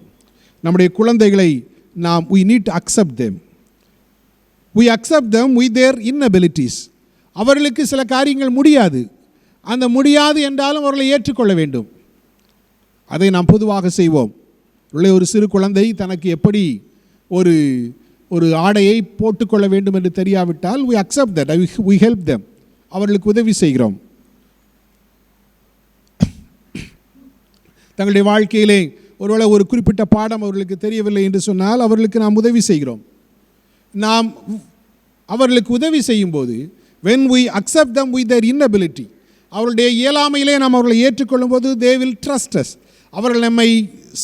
நம்முடைய குழந்தைகளை we need to accept them. We accept them with their inabilities. அவர்களுக்கு சில காரியங்கள் முடியாது, அந்த முடியாது என்றாலும் அவர்களை ஏற்றுக்கொள்ள வேண்டும். அதை நாம் பொதுவாக செய்வோம். ஒரு சிறு குழந்தை தனக்கு எப்படி ஒரு ஆடையை போட்டுக்கொள்ள வேண்டும் என்று தெரியாவிட்டால் we accept that, we help them. அவர்களுக்கு உதவி செய்கிறோம். தங்களுடைய வாழ்க்கையிலே ஒருவேளை ஒரு குறிப்பிட்ட பாடம் அவர்களுக்கு தெரியவில்லை என்று சொன்னால் அவர்களுக்கு நாம் உதவி செய்கிறோம். நாம் அவர்களுக்கு உதவி செய்யும்போது when we accept them with their inability, அவர்களுடைய இயலாமையிலே நாம் அவர்களை ஏற்றுக்கொள்ளும் போது they will trust us. அவர்கள் நம்மை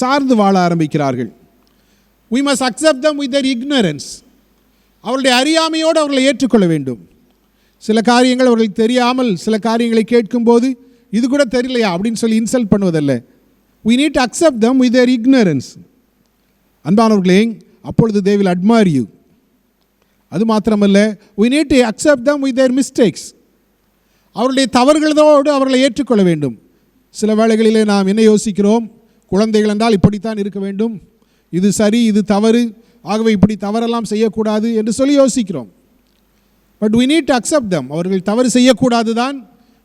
சார்ந்து வாழ ஆரம்பிக்கிறார்கள். we must accept them with their ignorance. அவர்களுடைய அறியாமையோடு அவர்களை ஏற்றுக்கொள்ள வேண்டும். சில காரியங்கள் அவர்களுக்கு தெரியாமல் சில காரியங்களை கேட்கும்போது இது கூட தெரியலையா அப்படின்னு சொல்லி insult பண்ணுவதல்ல. we need to accept them with their ignorance. அன்பானவர்களே, அப்பொழுது they will admire you. அது மாத்திரமல்ல, we need to accept them with their mistakes. அவருடைய தவறுகளோடு அவர்களை ஏற்றுக்கொள்ள வேண்டும். சில வேளைகளிலே நாம் என்ன யோசிக்கிறோம், குழந்தைகள் என்றால் இப்படித்தான் இருக்க வேண்டும், இது சரி இது தவறு, ஆகவே இப்படி தவறெல்லாம் செய்யக்கூடாது என்று சொல்லி யோசிக்கிறோம். But we need to accept them. அவர்கள் தவறு செய்யக்கூடாது தான்,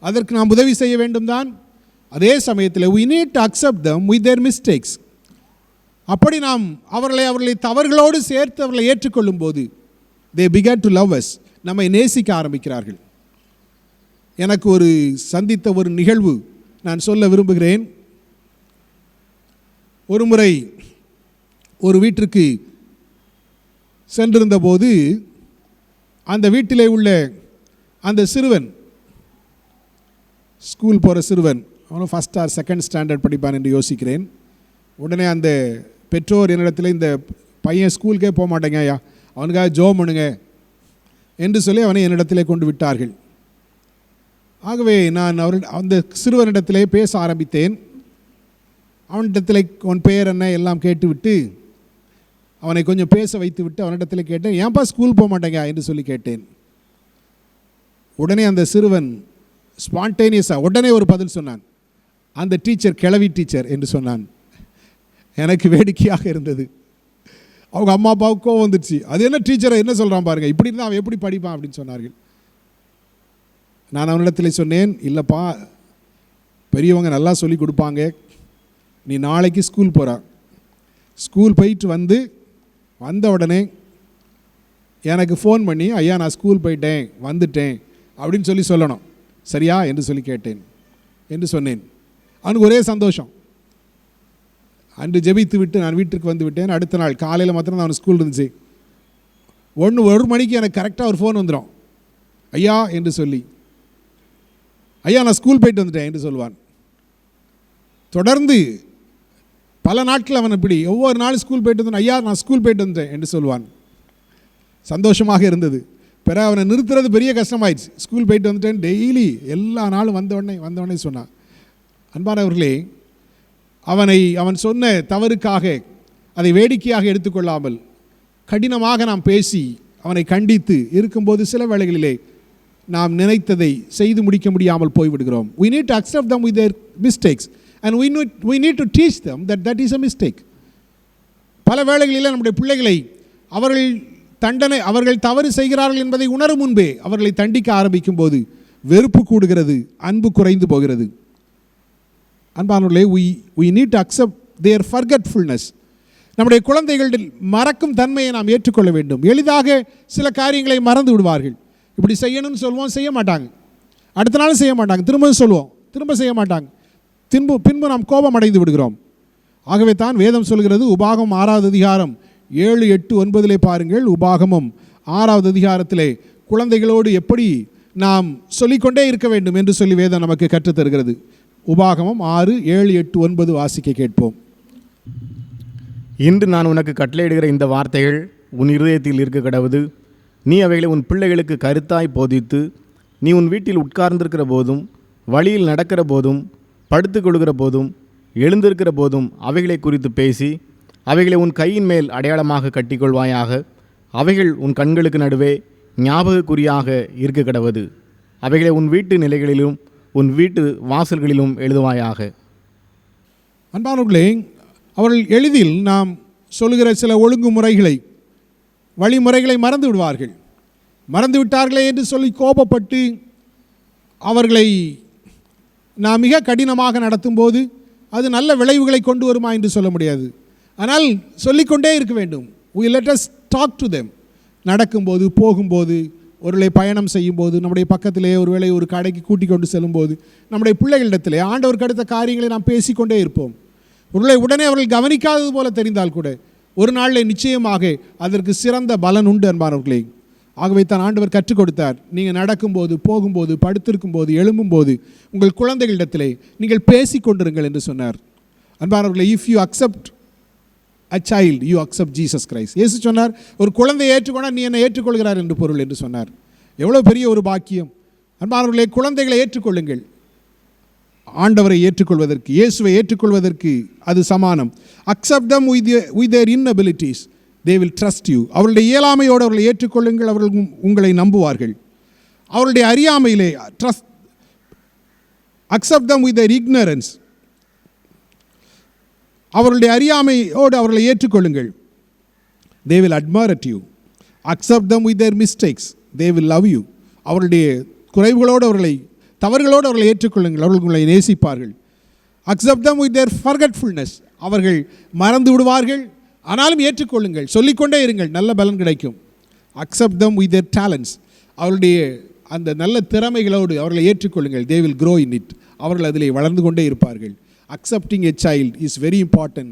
அதற்கு நாம் உதவி செய்ய வேண்டும் தான். அதே சமயத்தில் we need to accept them with their mistakes. அப்படி நாம் அவர்களை தவறுகளோடு சேர்த்து அவர்களை ஏற்றுக்கொள்ளும் போது they began to love us. நம்மை நேசிக்க ஆரம்பிக்கிறார்கள். எனக்கு ஒரு சந்தித்த ஒரு நிகழ்வு நான் சொல்ல விரும்புகிறேன். ஒரு முறை ஒரு வீட்டிற்கு சென்றிருந்த போது அந்த வீட்டிலே உள்ள அந்த சிறுவன், ஸ்கூல் போகிற சிறுவன், அவனும் ஃபஸ்ட் ஆர் செகண்ட் ஸ்டாண்டர்ட் படிப்பான் என்று யோசிக்கிறேன். உடனே அந்த பெற்றோர் என்னிடத்தில் இந்த பையன் ஸ்கூலுக்கே போக மாட்டேங்க ஐயா, அவனுக்காக ஜோம் பண்ணுங்க என்று சொல்லி அவனை என்னிடத்திலே கொண்டு விட்டார்கள். ஆகவே நான் அந்த சிறுவனிடத்திலே பேச ஆரம்பித்தேன். அவனிடத்தில் அவன் பெயர் என்ன எல்லாம் கேட்டுவிட்டு அவனை கொஞ்சம் பேச வைத்து விட்டு அவனிடத்தில் கேட்டேன், ஏன்பா ஸ்கூல் போக மாட்டேங்க என்று சொல்லி கேட்டேன். உடனே அந்த சிறுவன் ஸ்பான்டேனியஸாக உடனே ஒரு பதில் சொன்னான், அந்த டீச்சர் கிழவி டீச்சர் என்று சொன்னான். எனக்கு வேடிக்கையாக இருந்தது. அவங்க அம்மா அப்பாவுக்கு கோவம் வந்துடுச்சு. அது என்ன டீச்சரை என்ன சொல்கிறான் பாருங்கள், இப்படி இருந்தால் அவன் எப்படி படிப்பான் அப்படின்னு சொன்னார்கள். நான் அவனிடத்தில் சொன்னேன், இல்லைப்பா பெரியவங்க நல்லா சொல்லி கொடுப்பாங்க, நீ நாளைக்கு ஸ்கூல் போகிறா, ஸ்கூல் போயிட்டு வந்த உடனே எனக்கு ஃபோன் பண்ணி ஐயா நான் ஸ்கூல் போயிட்டேன் வந்துட்டேன் அப்படின்னு சொல்லணும், சரியா என்று சொல்லி கேட்டேன் என்று சொன்னேன். அவனுக்கு ஒரே சந்தோஷம். அன்று ஜெபித்து விட்டு நான் வீட்டுக்கு வந்து விட்டேன். அடுத்த நாள் காலையில் மாத்திரம் அவன் ஸ்கூல் இருந்துச்சு. 1 மணிக்கு எனக்கு கரெக்டாக ஒரு ஃபோன் வந்துடும், ஐயா என்று சொல்லி, ஐயா நான் ஸ்கூல் போயிட்டு வந்துட்டேன் என்று சொல்வான். தொடர்ந்து பல நாட்கள் அவன் இப்படி ஒவ்வொரு நாளும் ஸ்கூல் போயிட்டு வந்தான். ஐயா நான் ஸ்கூல் போயிட்டு வந்தேன் என்று சொல்வான். சந்தோஷமாக இருந்தது. பிறகு அவனை நிறுத்துறது பெரிய கஷ்டமாயிடுச்சு. ஸ்கூல் போயிட்டு வந்துட்டேன் டெய்லி எல்லா நாளும் வந்தவொடனே சொன்னான். அன்பானவர்களே, அவன் சொன்ன தவறுக்காக அதை வேடிக்கையாக எடுத்துக்கொள்ளாமல் கடினமாக நாம் பேசி அவனை கண்டித்து இருக்கும்போது சில வேளைகளிலே நாம் நினைத்ததை செய்து முடிக்க முடியாமல் போய்விடுகிறோம். We need to accept them with their mistakes and we need to teach them that is a mistake. பல வேளைகளில் நம்முடைய பிள்ளைகளை அவர்கள் தவறு செய்கிறார்கள் என்பதை உணரும் முன்பே அவர்களை தண்டிக்க ஆரம்பிக்கும் போது வெறுப்பு கூடுகிறது, அன்பு குறைந்து போகிறது. அன்பானவர்களே, we need to accept their forgetfulness. நம்முடைய குழந்தைகளில் மறக்கும் தன்மையை நாம் ஏற்றுக்கொள்ள வேண்டும். எளிதாக சில காரியங்களை மறந்து விடுவார்கள். இப்படி செய்யணும்னு சொல்லுவோம், செய்ய மாட்டாங்க. அடுத்த நாள் செய்ய மாட்டாங்க. திரும்ப சொல்லுவோம், திரும்ப செய்ய மாட்டாங்க. பின்பு நாம் கோபம் அடைந்து விடுகிறோம். ஆகவே தான் வேதம் சொல்கிறது, உபாகமம் 6வது அதிகாரம் 7, 8, 9 பாருங்கள். உபாகமம் 6வது அதிகாரத்திலே குழந்தைகளோடு எப்படி நாம் சொல்லிக்கொண்டே இருக்க வேண்டும் என்று சொல்லி வேதம் நமக்கு கற்றுத்தருகிறது. உபாகமம் 6, 7, 8, 9 வாசிக்க கேட்போம். இன்று நான் உனக்கு கட்டளையிடுகிற இந்த வார்த்தைகள் உன் இருதயத்தில் இருக்க கடவுது. நீ அவைகளை உன் பிள்ளைகளுக்கு கருத்தாய் போதித்து, நீ உன் வீட்டில் உட்கார்ந்திருக்கிற போதும், வழியில் நடக்கிற போதும், படுத்து கொள்கிற போதும், எழுந்திருக்கிற போதும் அவைகளை குறித்து பேசி, அவைகளை உன் கையின் மேல் அடையாளமாக கட்டிக்கொள்வாயாக. அவைகள் உன் கண்களுக்கு நடுவே ஞாபகக்குறியாக இருக்க கடவுது. அவைகளை உன் வீட்டு நிலைகளிலும் உன் வீட்டு வாசல்களிலும் எழுதுவாயாக. அன்பானவர்களே, அவர்கள் எளிதில் நாம் சொல்லுகிற சில ஒழுங்குமுறைகளை, வழிமுறைகளை மறந்து விடுவார்கள். மறந்து விட்டார்களே என்று சொல்லி கோபப்பட்டு அவர்களை நாம் மிக கடினமாக நடத்தும்போது அது நல்ல விளைவுகளை கொண்டு வருமா என்று சொல்ல முடியாது. ஆனால் சொல்லிக்கொண்டே இருக்க வேண்டும். we let us talk to them. நடக்கும்போது, போகும்போது, ஒருவேளை பயணம் செய்யும்போது, நம்முடைய பக்கத்திலே ஒருவேளை ஒரு கடைக்கு கூட்டிக் கொண்டு செல்லும்போது, நம்முடைய பிள்ளைகளிடத்திலே ஆண்டவருக்கு அடுத்த காரியங்களை நாம் பேசிக்கொண்டே இருப்போம். ஒருவேளை உடனே அவர்கள் கவனிக்காதது போல தெரிந்தால் கூட ஒரு நாளில் நிச்சயமாக அதற்கு சிறந்த பலன் உண்டு. அன்பானவர்களே, ஆகவே தான் ஆண்டவர் கற்றுக் கொடுத்தார். நீங்கள் நடக்கும்போது, போகும்போது, படுத்திருக்கும்போது, எழும்பும்போது உங்கள் குழந்தைகளிடத்திலே நீங்கள் பேசிக்கொண்டிருங்கள் என்று சொன்னார். அன்பானவர்களே, if you accept a child, you accept Jesus Christ. இயேசு சொன்னார், ஒரு குழந்தையை ஏற்றுக்கொண்டால் நீ என்னை ஏற்றுக்கொள்கிறார் என்று பொருள் என்று சொன்னார். எவ்வளோ பெரிய ஒரு பாக்கியம். அன்பானவர்களே, குழந்தைகளை ஏற்றுக்கொள்ளுங்கள். ஆண்டவரை ஏற்றுக்கொள்வதற்கு, இயேசுவை ஏற்றுக்கொள்வதற்கு அது சமானம். accept them with their inabilities, they will trust you. அவருடைய இயலாமையோடு அவர்களை ஏற்றுக்கொள்ளுங்கள், அவர்கள் உங்களை நம்புவார்கள். அவருடைய அறியாமையிலே accept them with their ignorance, அவர்களுடைய அறியாமையோடு அவர்களை ஏற்றுக்கொள்ளுங்கள். they will admire at you. accept them with their mistakes, they will love you. அவருடைய குறைவுகளோடு அவர்களை, தவறுகளோடு அவர்களை ஏற்றுக்கொள்ளுங்கள், அவர்கள் உங்களை நேசிப்பார்கள். accept them with their forgetfulness, அவர்கள் மறந்து விடுவார்கள், ஆனாலும் ஏற்றுக்கொள்ளுங்கள், சொல்லிக்கொண்டே இருங்கள், நல்ல பலன் கிடைக்கும். accept them with their talents, அவருடைய அந்த நல்ல திறமைகளோடு அவர்களை ஏற்றுக்கொள்ளுங்கள். they will grow in it, அவர்கள் அதிலே வளர்ந்து கொண்டே இருப்பார்கள். accepting a child is very important.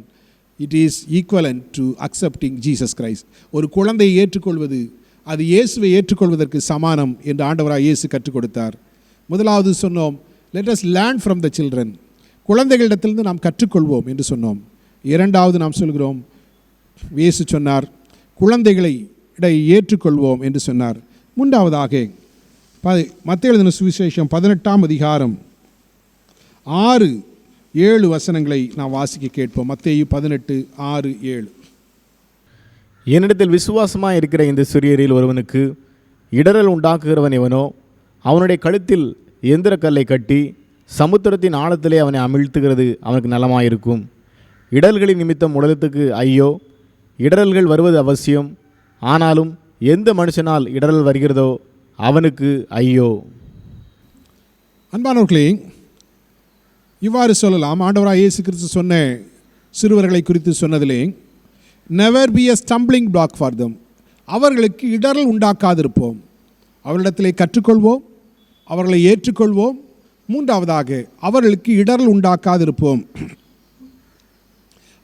it is equivalent to accepting Jesus Christ. ஒரு குழந்தையை ஏற்றுக்கொள்வது அது இயேசுவை ஏற்றுக்கொள்வதற்கு சமானம் என்று ஆண்டவராக இயேசு கற்றுக் கொடுத்தார். முதலாவது சொன்னோம், let us learn from the children. குழந்தைகளிடத்திலிருந்து நாம் கற்றுக்கொள்வோம் என்று சொன்னோம். இரண்டாவது நாம் சொல்கிறோம், இயேசு சொன்னார் குழந்தைகளை ஏற்றுக்கொள்வோம் என்று சொன்னார். மூன்றாவதாக மத்தேயு எழுதின சுவிசேஷம் 18ஆம் அதிகாரம் 6, 7 வசனங்களை நாம் வாசிக்க கேட்போம். மத்தேயு 18, 6, 7. என்னிடத்தில் விசுவாசமாக இருக்கிற இந்த சிறியரில் ஒருவனுக்கு இடரல் உண்டாக்குகிறவன் எவனோ அவனுடைய கழுத்தில் எந்திரக்கல்லை கட்டி சமுத்திரத்தின் ஆழத்திலே அவனை அமிழ்த்துகிறது அவனுக்கு நலமாயிருக்கும். இடர்களின் நிமித்தம் உலகத்துக்கு ஐயோ, இடரல்கள் வருவது அவசியம், ஆனாலும் எந்த மனுஷனால் இடரல் வருகிறதோ அவனுக்கு ஐயோ. அன்பானவர்களே, இவ்வாறு சொல்லலாம். ஆண்டவராக இயேசு கிறிஸ்து சொன்ன சிறுவர்களை குறித்து சொன்னதிலே, never be a stumbling block for them, அவர்களுக்கு இடரல் உண்டாக்காதிருப்போம். அவர்களிடத்திலே கற்றுக்கொள்வோம், அவர்களை ஏற்றுக்கொள்வோம். மூன்றாவதாக அவர்களுக்கு இடரல் உண்டாக்காதிருப்போம்,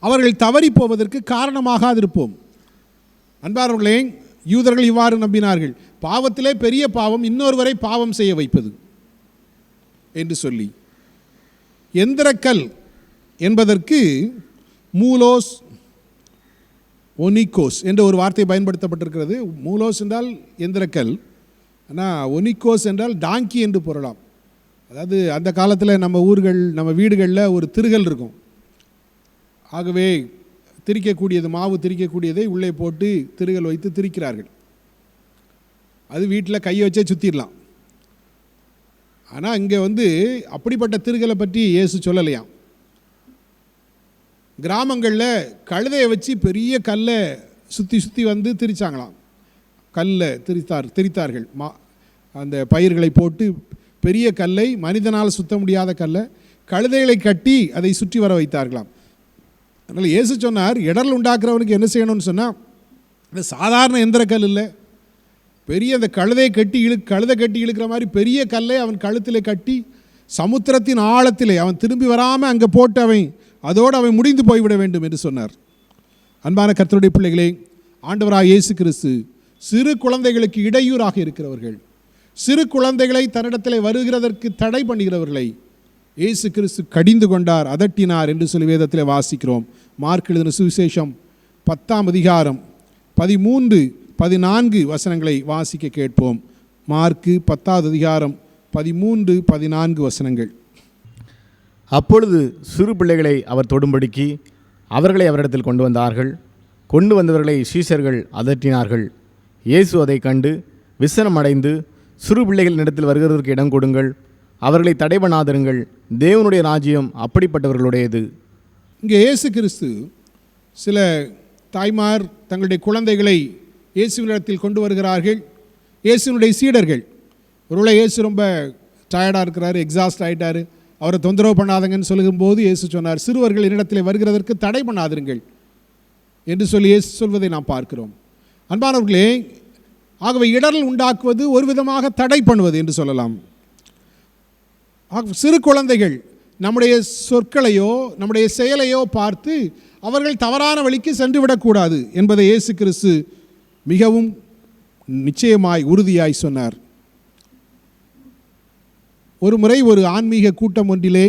அவர்கள் தவறி போவதற்கு காரணமாகாதிருப்போம். அன்பானவர்களே, யூதர்கள் இவ்வாறு நம்பினார்கள், பாவத்திலே பெரிய பாவம் இன்னொருவரை பாவம் செய்ய வைப்பது என்று சொல்லி. எந்திரக்கல் என்பதற்கு மூலோஸ் ஒனிக்கோஸ் என்ற ஒரு வார்த்தை பயன்படுத்தப்பட்டிருக்கிறது. மூலோஸ் என்றால் எந்திரக்கல், ஆனால் ஒனிக்கோஸ் என்றால் டாங்கி என்று பொருளாம். அதாவது அந்த காலத்தில் நம்ம வீடுகளில் ஒரு திருகல் இருக்கும். ஆகவே திரிக்கக்கூடியது, மாவு திரிக்கக்கூடியதை உள்ளே போட்டு திருகல் வைத்து திரிக்கிறார்கள். அது வீட்டில் கையை வச்சே சுற்றிடலாம். ஆனால் இங்கே அப்படிப்பட்ட திருகலை பற்றி இயேசு சொல்லலையாம். கிராமங்களில் கழுதையை வச்சு பெரிய கல்லை சுற்றி திரிச்சாங்களாம். கல்லை திரித்தார்கள். அந்த பயிர்களை போட்டு பெரிய கல்லை, மனிதனால் சுத்த முடியாத கல்லை கழுதைகளை கட்டி அதை சுற்றி வர வைத்தார்களாம். அதனால் இயேசு சொன்னார், இடர்ல உண்டாக்குறவனுக்கு என்ன செய்யணும்னு சொன்னால், இந்த சாதாரண எந்திர கல் இல்லை, பெரிய அந்த கழுதை கட்டி இழுக்கிற மாதிரி பெரிய கல்லை அவன் கழுத்தில் கட்டி சமுத்திரத்தின் ஆழத்திலே அவன் திரும்பி வராமல் அங்கே போட்டு அதோடு அவன் முடிந்து போய்விட வேண்டும் என்று சொன்னார். அன்பான கர்த்தருடைய பிள்ளைகளே, ஆண்டவராக இயேசு கிறிஸ்து சிறு குழந்தைகளுக்கு இடையூறாக இருக்கிறவர்கள், சிறு குழந்தைகளை தன்னிடத்தில் வருகிறதற்கு தடை பண்ணுகிறவர்களை இயேசு கிறிஸ்து கடிந்து கொண்டார், அதட்டினார் என்று சொல்லி வேதத்தில் வாசிக்கிறோம். மார்க் எழுதின சுவிசேஷம் 10ஆம் அதிகாரம் 13-14 வசனங்களை வாசிக்க கேட்போம். மார்க்கு 10ஆவது அதிகாரம் 13-14 வசனங்கள். அப்பொழுது சிறு பிள்ளைகளை அவர் தொடும்படிக்கு அவர்களை அவரிடத்தில் கொண்டு வந்தார்கள். கொண்டு வந்தவர்களை சீஷர்கள் அதட்டினார்கள். இயேசு அதை கண்டு விசனம் அடைந்து, சிறு பிள்ளைகளிடத்தில் வருகிறதற்கு இடம் கொடுங்கள், அவர்களை தடை பண்ணாதிருங்கள், தேவனுடைய ராஜ்யம் அப்படிப்பட்டவர்களுடையது. இங்கே இயேசு கிறிஸ்து சில தாய்மார் தங்களுடைய குழந்தைகளை இயேசுவினிடத்தில் கொண்டு வருகிறார்கள். இயேசுனுடைய சீடர்கள், ஒருவேளை இயேசு ரொம்ப டயர்டாக இருக்கிறாரு, எக்ஸாஸ்ட் ஆகிட்டார், அவரை தொந்தரவு பண்ணாதங்கன்னு சொல்லும்போது இயேசு சொன்னார், சிறுவர்கள் என்னிடத்தில் வருகிறதற்கு தடை பண்ணாதிருங்கள் என்று சொல்லி இயேசு சொல்வதை நாம் பார்க்கிறோம். அன்பானவர்களே, ஆகவே இடரல் உண்டாக்குவது ஒரு விதமாக தடை பண்ணுவது என்று சொல்லலாம். சிறு குழந்தைகள் நம்முடைய சொற்களையோ நம்முடைய செயலையோ பார்த்து அவர்கள் தவறான வழிக்கு சென்று விடக்கூடாது என்பதை இயேசு கிறிஸ்து மிகவும் நிச்சயமாய் உறுதியாய் சொன்னார். ஒரு முறை ஒரு ஆன்மீக கூட்டம் ஒன்றிலே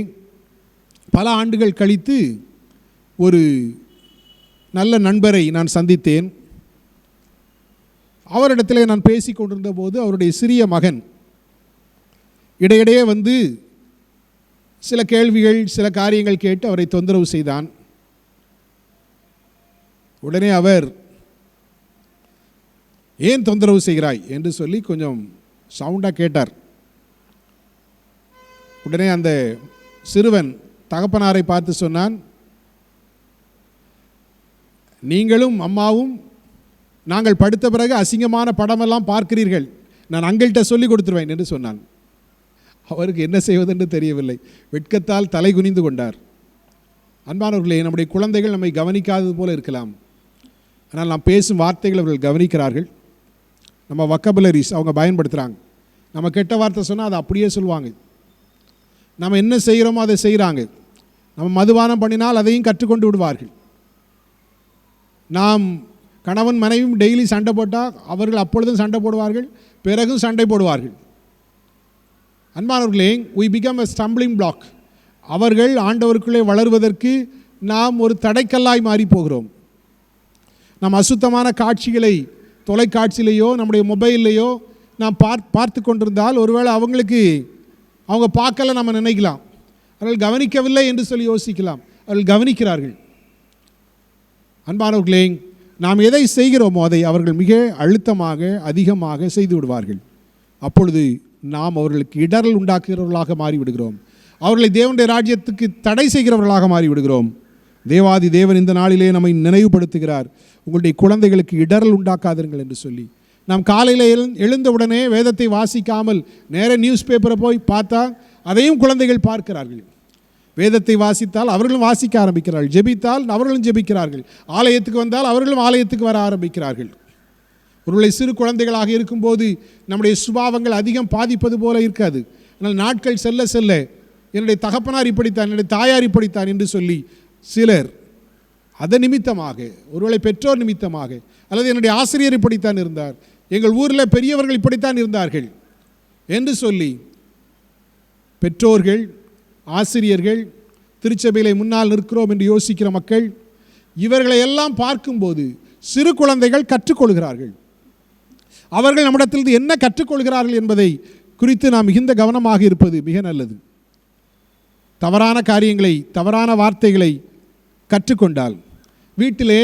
பல ஆண்டுகள் கழித்து ஒரு நல்ல நண்பரை நான் சந்தித்தேன். அவரிடத்திலே நான் பேசி கொண்டிருந்த போது அவருடைய சிறிய மகன் இடையிடையே சில கேள்விகள், சில காரியங்கள் கேட்டு அவரை தொந்தரவு செய்தான். உடனே அவர், ஏன் தொந்தரவு செய்கிறாய் என்று சொல்லி கொஞ்சம் சவுண்டாக கேட்டார். உடனே அந்த சிறுவன் தகப்பனாரை பார்த்து சொன்னான், நீங்களும் அம்மாவும் நாங்கள் படுத்த பிறகு அசிங்கமான படமெல்லாம் பார்க்கிறீர்கள், நான் அங்கிள்கிட்ட சொல்லி கொடுத்துருவேன் என்று சொன்னான். அவருக்கு என்ன செய்வதென்று தெரியவில்லை, வெட்கத்தால் தலை குனிந்து கொண்டார். அன்பானவர்களே, நம்முடைய குழந்தைகள் நம்மை கவனிக்காதது போல இருக்கலாம், ஆனால் நாம் பேசும் வார்த்தைகள் அவர்கள் கவனிக்கிறார்கள். நம்ம வொக்கபுலரிஸ் அவங்க பயன்படுத்துகிறாங்க. நம்ம கெட்ட வார்த்தை சொன்னால் அதை அப்படியே சொல்லுவாங்க. நம்ம என்ன செய்கிறோமோ அதை செய்கிறாங்க. நம்ம மதுபானம் பண்ணினால் அதையும் கற்றுக்கொண்டு விடுவார்கள். நாம் கணவன் மனைவியும் டெய்லி சண்டை போட்டால் அவர்கள் அப்பொழுதும் சண்டை போடுவார்கள், பிறகும் சண்டை போடுவார்கள். அன்பானவர்களே, we become a stumbling block. அவர்கள் ஆண்டவருக்குள்ளே வளருவதற்கு நாம் ஒரு தடைக்கல்லாய் மாறி போகிறோம். நாம் அசுத்தமான காட்சிகளை தொலைக்காட்சியிலேயோ நம்முடைய மொபைல்லையோ நாம் பார்த்து கொண்டிருந்தால் ஒருவேளை அவங்க பார்க்கல நம்ம நினைக்கலாம், அவர்கள் கவனிக்கவில்லை என்று சொல்லி யோசிக்கலாம். அவர்கள் கவனிக்கிறார்கள். அன்பானவர்களே, நாம் எதை செய்கிறோமோ அதை அவர்கள் மிக அழுத்தமாக அதிகமாக செய்து விடுவார்கள். அப்பொழுது நாம் அவர்களுக்கு இடரல் உண்டாக்குகிறவர்களாக மாறிவிடுகிறோம். அவர்களை தேவனுடைய ராஜ்யத்துக்கு தடை செய்கிறவர்களாக மாறிவிடுகிறோம். தேவாதி தேவன் இந்த நாளிலே நம்மை நினைவுபடுத்துகிறார், உங்களுடைய குழந்தைகளுக்கு இடரல் உண்டாக்காதீர்கள் என்று சொல்லி. நாம் காலையில் எழுந்தவுடனே வேதத்தை வாசிக்காமல் நேர நியூஸ் பேப்பரை போய் பார்த்தா அதையும் குழந்தைகள் பார்க்கிறார்கள். வேதத்தை வாசித்தால் அவர்களும் வாசிக்க ஆரம்பிக்கிறார்கள், ஜெபித்தால் அவர்களும் ஜெபிக்கிறார்கள், ஆலயத்துக்கு வந்தால் அவர்களும் ஆலயத்துக்கு வர ஆரம்பிக்கிறார்கள். ஒருவேளை சிறு குழந்தைகளாக இருக்கும்போது நம்முடைய சுபாவங்கள் அதிகம் பாதிப்பது போல இருக்காது. ஆனால் நாட்கள் செல்ல செல்ல என்னுடைய தகப்பனார் இப்படித்தான், என்னுடைய தாயார் இப்படித்தான் என்று சொல்லி சிலர் அதன் நிமித்தமாக, ஒருவேளை பெற்றோர் நிமித்தமாக, அல்லது என்னுடைய ஆசிரியர் இப்படித்தான் இருந்தார், எங்கள் ஊரில் பெரியவர்கள் இப்படித்தான் இருந்தார்கள் என்று சொல்லி பெற்றோர்கள், ஆசிரியர்கள், திருச்சபையிலே முன்னால் நிற்கிறோம் என்று யோசிக்கிற மக்கள், இவர்களை எல்லாம் பார்க்கும்போது சிறு குழந்தைகள் கற்றுக்கொள்கிறார்கள். அவர்கள் நம்மிடத்திலிருந்து என்ன கற்றுக்கொள்கிறார்கள் என்பதை குறித்து நாம் மிகுந்த கவனமாக இருப்பது மிக நல்லது. தவறான காரியங்களை, தவறான வார்த்தைகளை கற்றுக்கொண்டால், வீட்டிலே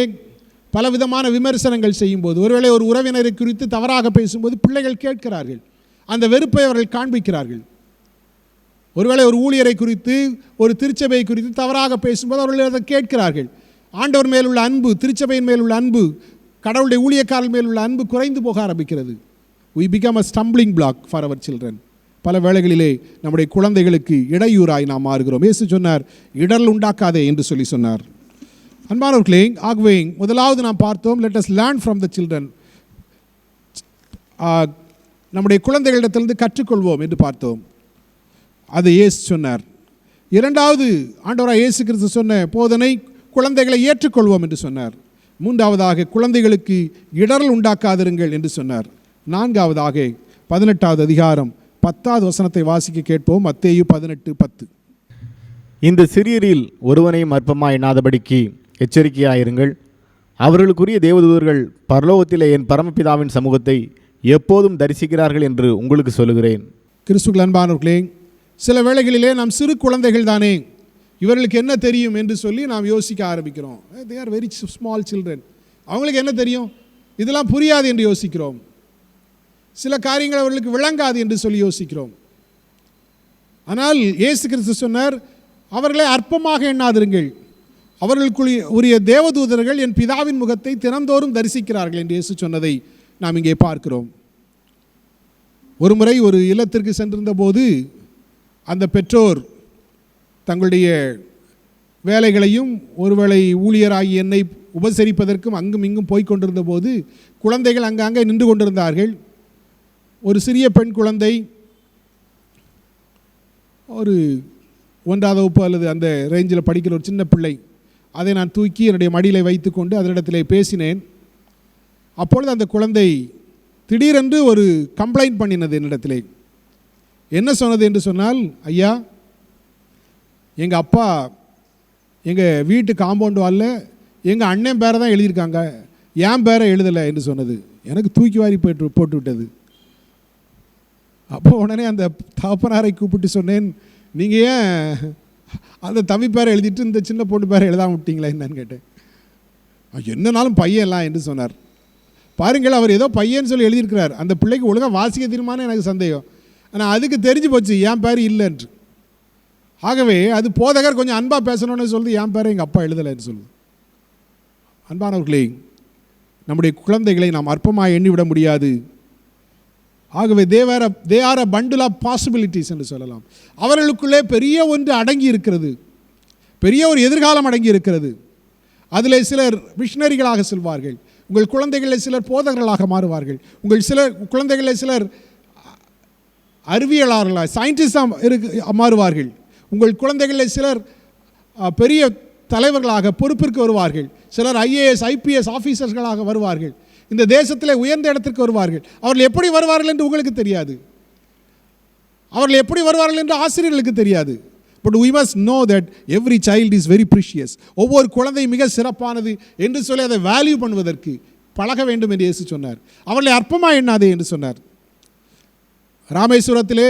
பலவிதமான விமர்சனங்கள் செய்யும்போது, ஒருவேளை ஒரு உறவினரை குறித்து தவறாக பேசும்போது பிள்ளைகள் கேட்கிறார்கள், அந்த வெறுப்பை அவர்கள் காண்பிக்கிறார்கள். ஒருவேளை ஒரு ஊழியரை குறித்து, ஒரு திருச்சபையை குறித்து தவறாக பேசும்போது அவர்கள் அதை கேட்கிறார்கள். ஆண்டவர் மேலுள்ள அன்பு, திருச்சபையின் மேலுள்ள அன்பு, கடவுளுடைய ஊழியக்காரர்கள் மேலுள்ள அன்பு குறைந்து போக ஆரம்பிக்கிறது. we become a stumbling block for our children. பல வேளைகளிலே நம்முடைய குழந்தைகளுக்கு இடையூறாய் நாம் மாறுகிறோம். இயேசு சொன்னார், இடர்ல் உண்டாக்காதே என்று சொன்னார். அன்பானவர்களே, ஆகவே முதலாவது நாம் பார்த்தோம், let us learn from the children. நம்முடைய குழந்தைகளிடத்திலிருந்து கற்றுக்கொள்வோம் என்று பார்த்தோம். அதை இயேசு சொன்னார். இரண்டாவது, ஆண்டவராய் இயேசு கிறிஸ்து சொன்ன போதனை, குழந்தைகளை ஏற்றுக்கொள்வோம் என்று சொன்னார். மூன்றாவதாக, குழந்தைகளுக்கு இடரல் உண்டாக்காதிருங்கள் என்று சொன்னார். நான்காவதாக 18வது அதிகாரம் 10வது வசனத்தை வாசிக்க கேட்போம். மத்தேயு 18:10. இந்த சிறியரில் ஒருவனையும் அற்பமாய் எண்ணாதபடிக்கு எச்சரிக்கையாயிருங்கள். அவர்களுக்குரிய தேவதூதர்கள் பரலோகத்திலே என் பரமபிதாவின் சமூகத்தை எப்போதும் தரிசிக்கிறார்கள் என்று உங்களுக்கு சொல்லுகிறேன். கிறிஸ்துவுக்குள் அன்பானவர்களே, சில வேளைகளிலே நாம் சிறு குழந்தைகள் தானே, இவர்களுக்கு என்ன தெரியும் என்று சொல்லி நாம் யோசிக்க ஆரம்பிக்கிறோம். they are very small children, அவங்களுக்கு என்ன தெரியும், இதெல்லாம் புரியாது என்று யோசிக்கிறோம். சில காரியங்கள் அவர்களுக்கு விளங்காது என்று சொல்லி யோசிக்கிறோம். ஆனால் இயேசு கிறிஸ்து சொன்னார், அவர்களை அற்பமாக எண்ணாதிருங்கள், அவர்களுக்குரிய உரிய தேவதூதர்கள் என் பிதாவின் முகத்தை தினந்தோறும் தரிசிக்கிறார்கள் என்று இயேசு சொன்னதை நாம் இங்கே பார்க்கிறோம். ஒரு முறை ஒரு இல்லத்திற்கு சென்றிருந்த போது அந்த பெற்றோர் தங்களுடைய வேலைகளையும் ஒருவேளை ஊழியராகி என்னை உபசரிப்பதற்கும் அங்கும் இங்கும் போய் கொண்டிருந்த போது குழந்தைகள் அங்கங்கே நின்று கொண்டிருந்தார்கள். ஒரு சிறிய பெண் குழந்தை, ஒரு 1வது வகுப்பு அல்லது அந்த ரேஞ்சில் படிக்கிற ஒரு சின்ன பிள்ளை, அதை நான் தூக்கி என்னுடைய மடியில் வைத்து கொண்டு அதனிடத்திலே பேசினேன். அப்பொழுது அந்த குழந்தை திடீரென்று ஒரு கம்ப்ளைண்ட் பண்ணினது என்னிடத்திலே. என்ன சொன்னது என்று சொன்னால், ஐயா, எங்கள் அப்பா எங்கள் வீட்டு காம்பவுண்ட் வாலில் எங்கள் அண்ணன் பேரை தான் எழுதியிருக்காங்க, என் பேரை எழுதலை என்று சொன்னது. எனக்கு தூக்கி வாரி போட்டு விட்டது. அப்போ உடனே அந்த தகப்பனாரை கூப்பிட்டு சொன்னேன், நீங்கள் ஏன் அந்த தம்பி பேரை எழுதிட்டு இந்த சின்ன பொண்ணு பேரை எழுதாம விட்டீங்களா என்னன்னு கேட்டேன். என்னன்னாலும் பையன்லாம் என்று சொன்னார். பாருங்கள், அவர் ஏதோ பையன்னு சொல்லி எழுதியிருக்கிறார், அந்த பிள்ளைக்கு ஒழுங்காக வாசிக்க தெரியுமான்னு எனக்கு சந்தேகம். ஆனால் அதுக்கு தெரிஞ்சு போச்சு என் பேர் இல்லைன்று. ஆகவே அது போதகர் கொஞ்சம் அன்பாக பேசணும்னு சொல்லுது, என் பேரை எங்கள் அப்பா எழுதலைன்னு சொல்லுது. அன்பானவர்களே, நம்முடைய குழந்தைகளை நாம் அற்பமாக எண்ணிவிட முடியாது. ஆகவே they are a bundle of possibilities என்று சொல்லலாம். அவர்களுக்குள்ளே பெரிய ஒன்று அடங்கி இருக்கிறது, பெரிய ஒரு எதிர்காலம் அடங்கி இருக்கிறது. அதில் சிலர் மிஷனரிகளாக செல்வார்கள், உங்கள் குழந்தைகளில் சிலர் போதகர்களாக மாறுவார்கள், உங்கள் குழந்தைகளில் சிலர் அறிவியலாளர்களாக சயின்டிஸ்டாக மாறுவார்கள், உங்கள் குழந்தைகளில் சிலர் பெரிய தலைவர்களாக பொறுப்பிற்கு வருவார்கள், சிலர் IAS IPS ஆஃபீஸர்ஸ்களாக வருவார்கள், இந்த தேசத்தில் உயர்ந்த இடத்திற்கு வருவார்கள். அவர்கள் எப்படி வருவார்கள் என்று உங்களுக்கு தெரியாது, அவர்கள் எப்படி வருவார்கள் என்று ஆசிரியர்களுக்கு தெரியாது. But we must know that every child is very precious. ஒவ்வொரு குழந்தை மிக சிறப்பானது என்று சொல்லி அதை வேல்யூ பண்ணுவதற்கு பழக வேண்டும் என்று இயேசு சொன்னார். அவர்களை அற்பமாக எண்ணாதே என்று சொன்னார். ராமேஸ்வரத்திலே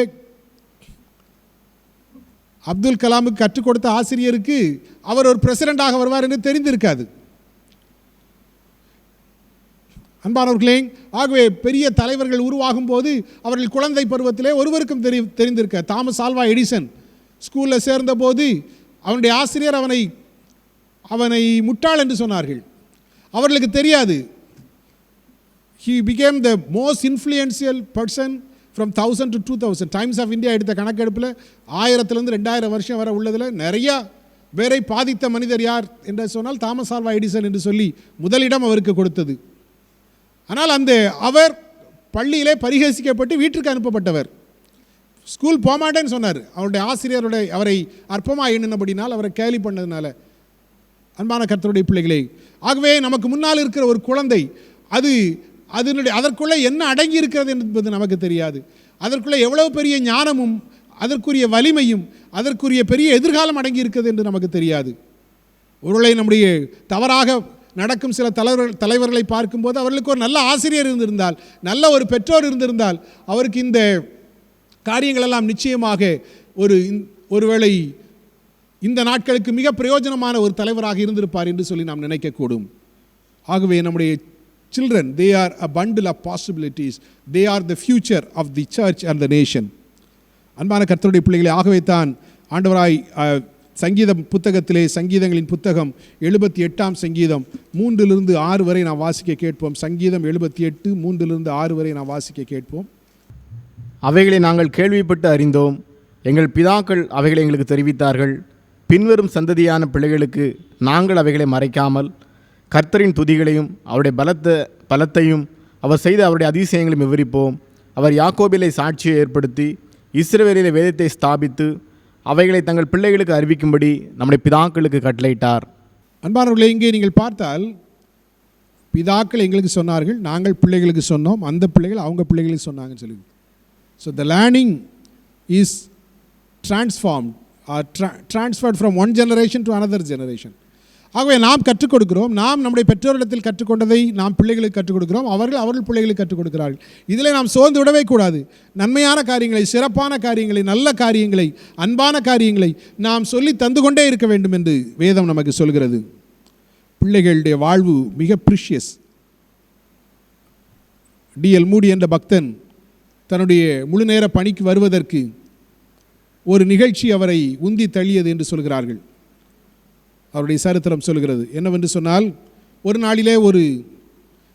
அப்துல் கலாமுக்கு கற்றுக் கொடுத்த ஆசிரியருக்கு அவர் ஒரு பிரசிடெண்டாக வருவார் என்று தெரிந்திருக்காது. அன்பானவர்களே, ஆகவே பெரிய தலைவர்கள் உருவாகும் போது அவர்கள் குழந்தை பருவத்திலே ஒருவருக்கும் தெரிந்திருக்க. தாமஸ் ஆல்வா எடிசன் ஸ்கூலில் சேர்ந்தபோது அவனுடைய ஆசிரியர் அவனை முட்டாள் என்று சொன்னார்கள். அவர்களுக்கு தெரியாது. He became the most influential person from 1000 to 2000. Times of India எடுத்த கணக்கெடுப்பில் 1000 2000 வருஷம் வரை உள்ளதில் நிறையா பேரை பாதித்த மனிதர் யார் என்று சொன்னால் தாமஸ் ஆல்வா எடிசன் என்று சொல்லி முதலிடம் அவருக்கு கொடுத்தது. ஆனால் அவர் பள்ளியிலே பரிகசிக்கப்பட்டு வீட்டுக்கு அனுப்பப்பட்டவர். ஸ்கூல் போமாட்டேன்னு சொன்னார். அவருடைய ஆசிரியருடைய அவரை அற்பமாக எண்ணினபடினால், அவரை கேலி பண்ணதுனால. அன்பான கர்த்தருடைய பிள்ளைகளே, ஆகவே நமக்கு முன்னால் இருக்கிற ஒரு குழந்தை, அதற்குள்ளே என்ன அடங்கி இருக்கிறது என்பது நமக்கு தெரியாது. அதற்குள்ளே எவ்வளவு பெரிய ஞானமும் அதற்குரிய வலிமையும் அதற்குரிய பெரிய எதிர்காலம் அடங்கி இருக்கிறது என்று நமக்கு தெரியாது. ஒருவேளை நம்முடைய தவறாக நடக்கும் சில தலைவர்களை பார்க்கும்போது அவர்களுக்கு ஒரு நல்ல ஆசிரியர் இருந்திருந்தால், நல்ல ஒரு பெற்றோர் இருந்திருந்தால், அவருக்கு இந்த காரியங்களெல்லாம் நிச்சயமாக ஒருவேளை இந்த நாட்களுக்கு மிக பிரயோஜனமான ஒரு தலைவராக இருந்திருப்பார் என்று சொல்லி நாம் நினைக்கக்கூடும். ஆகவே நம்முடைய children, they are a bundle of possibilities. They are the future of the church and the nation. அன்பான கர்த்தருடைய பிள்ளைகளே, ஆகவே தான் ஆண்டவராய் சங்கீத புத்தகத்திலே, சங்கீதங்களின் புத்தகம் 78ஆம் சங்கீதம் 3-6 வரை நாம் வாசிக்க கேட்போம். சங்கீதம் 78 3-6 வரை நாம் வாசிக்க கேட்போம். அவைகளை நாங்கள் கேள்விப்பட்டு அறிந்தோம், எங்கள் பிதாக்கள் அவைகளை எங்களுக்கு தெரிவித்தார்கள். பின்வரும் சந்ததியான பிள்ளைகளுக்கு நாங்கள் அவைகளை மறைக்காமல் கர்த்தரின் துதிகளையும் அவருடைய பலத்தையும் அவர் செய்த அவருடைய அதிசயங்களையும் விவரிப்போம். அவர் யாக்கோபிலே சாட்சியை ஏற்படுத்தி இஸ்ரவேலிலே வேதத்தை ஸ்தாபித்து அவைகளை தங்கள் பிள்ளைகளுக்கு அறிவிக்கும்படி நம்முடைய பிதாக்களுக்கு கட்டளையிட்டார். அன்பானவர்களே, இங்கே நீங்கள் பார்த்தால் பிதாக்கள் எங்களுக்கு சொன்னார்கள், நாங்கள் பிள்ளைகளுக்கு சொன்னோம், அந்த பிள்ளைகள் அவங்க பிள்ளைகளுக்கு சொன்னாங்கன்னு சொல்லி. So the learning is transferred from one generation to another generation. ஆகவே நாம் கற்றுக் கொடுக்கிறோம், நாம் நம்முடைய பெற்றோரிடத்தில் கற்றுக்கொண்டதை நாம் பிள்ளைகளுக்கு கற்றுக் கொடுக்கிறோம், அவர்கள் பிள்ளைகளுக்கு கற்றுக் கொடுக்கிறார்கள். இதில் நாம் சோர்ந்து விடவே கூடாது. நன்மையான காரியங்களை, சிறப்பான காரியங்களை, நல்ல காரியங்களை, அன்பான காரியங்களை நாம் சொல்லி தந்து கொண்டே இருக்க வேண்டும் என்று வேதம் நமக்கு சொல்கிறது. பிள்ளைகளுடைய வாழ்வு மிக ப்ரீஷியஸ். D.L. மூடி என்ற பக்தன் தன்னுடைய முழு நேர பணிக்கு வருவதற்கு ஒரு நிகழ்ச்சி அவரை உந்தி தள்ளியது என்று சொல்கிறார்கள். அவருடைய சரித்திரம் சொல்கிறது. என்னவென்று சொன்னால், ஒரு நாளிலே ஒரு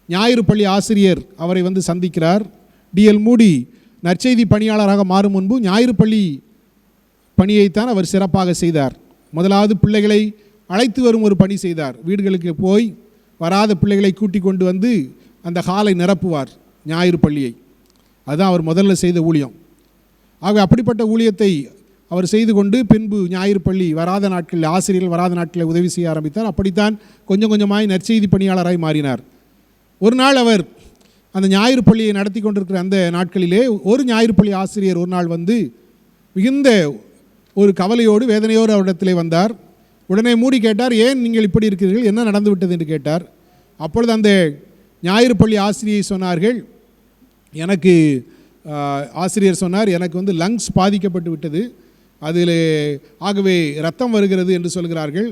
ஞாயிறு பள்ளி ஆசிரியர் அவரை வந்து சந்திக்கிறார். D.L. மூடி நற்செய்தி பணியாளராக மாறும் முன்பு ஞாயிறு பள்ளி பணியைத்தான் அவர் சிறப்பாக செய்தார். முதலாவது பிள்ளைகளை அழைத்து வரும் ஒரு பணி செய்தார். வீடுகளுக்கு போய் வராத பிள்ளைகளை கூட்டிக் கொண்டு வந்து அந்த ஹாலை நிரப்புவார், ஞாயிறு பள்ளியை. அதுதான் அவர் முதல்ல செய்த ஊழியம். ஆக அப்படிப்பட்ட ஊழியத்தை அவர் செய்து கொண்டு பின்பு ஞாயிறு பள்ளி வராத நாட்களில், ஆசிரியர்கள் வராத நாட்களில் உதவி செய்ய ஆரம்பித்தார். அப்படித்தான் கொஞ்சம் கொஞ்சமாய் நற்செய்தி பணியாளராய் மாறினார். ஒரு நாள் அவர் அந்த ஞாயிறு பள்ளியை நடத்தி கொண்டிருக்கிற அந்த நாட்களிலே ஒரு ஞாயிறு பள்ளி ஆசிரியர் ஒரு நாள் வந்து மிகுந்த ஒரு கவலையோடு வேதனையோடு அவரிடத்திலே வந்தார். உடனே மூடி கேட்டார், ஏன் நீங்கள் இப்படி இருக்கிறீர்கள், என்ன நடந்து விட்டது என்று கேட்டார். அப்பொழுது அந்த ஞாயிறு பள்ளி ஆசிரியை சொன்னார்கள், ஆசிரியர் சொன்னார், எனக்கு வந்து லங்ஸ் பாதிக்கப்பட்டு விட்டது, அதில் ஆகவே ரத்தம் வருகிறது என்று சொல்கிறார்கள்.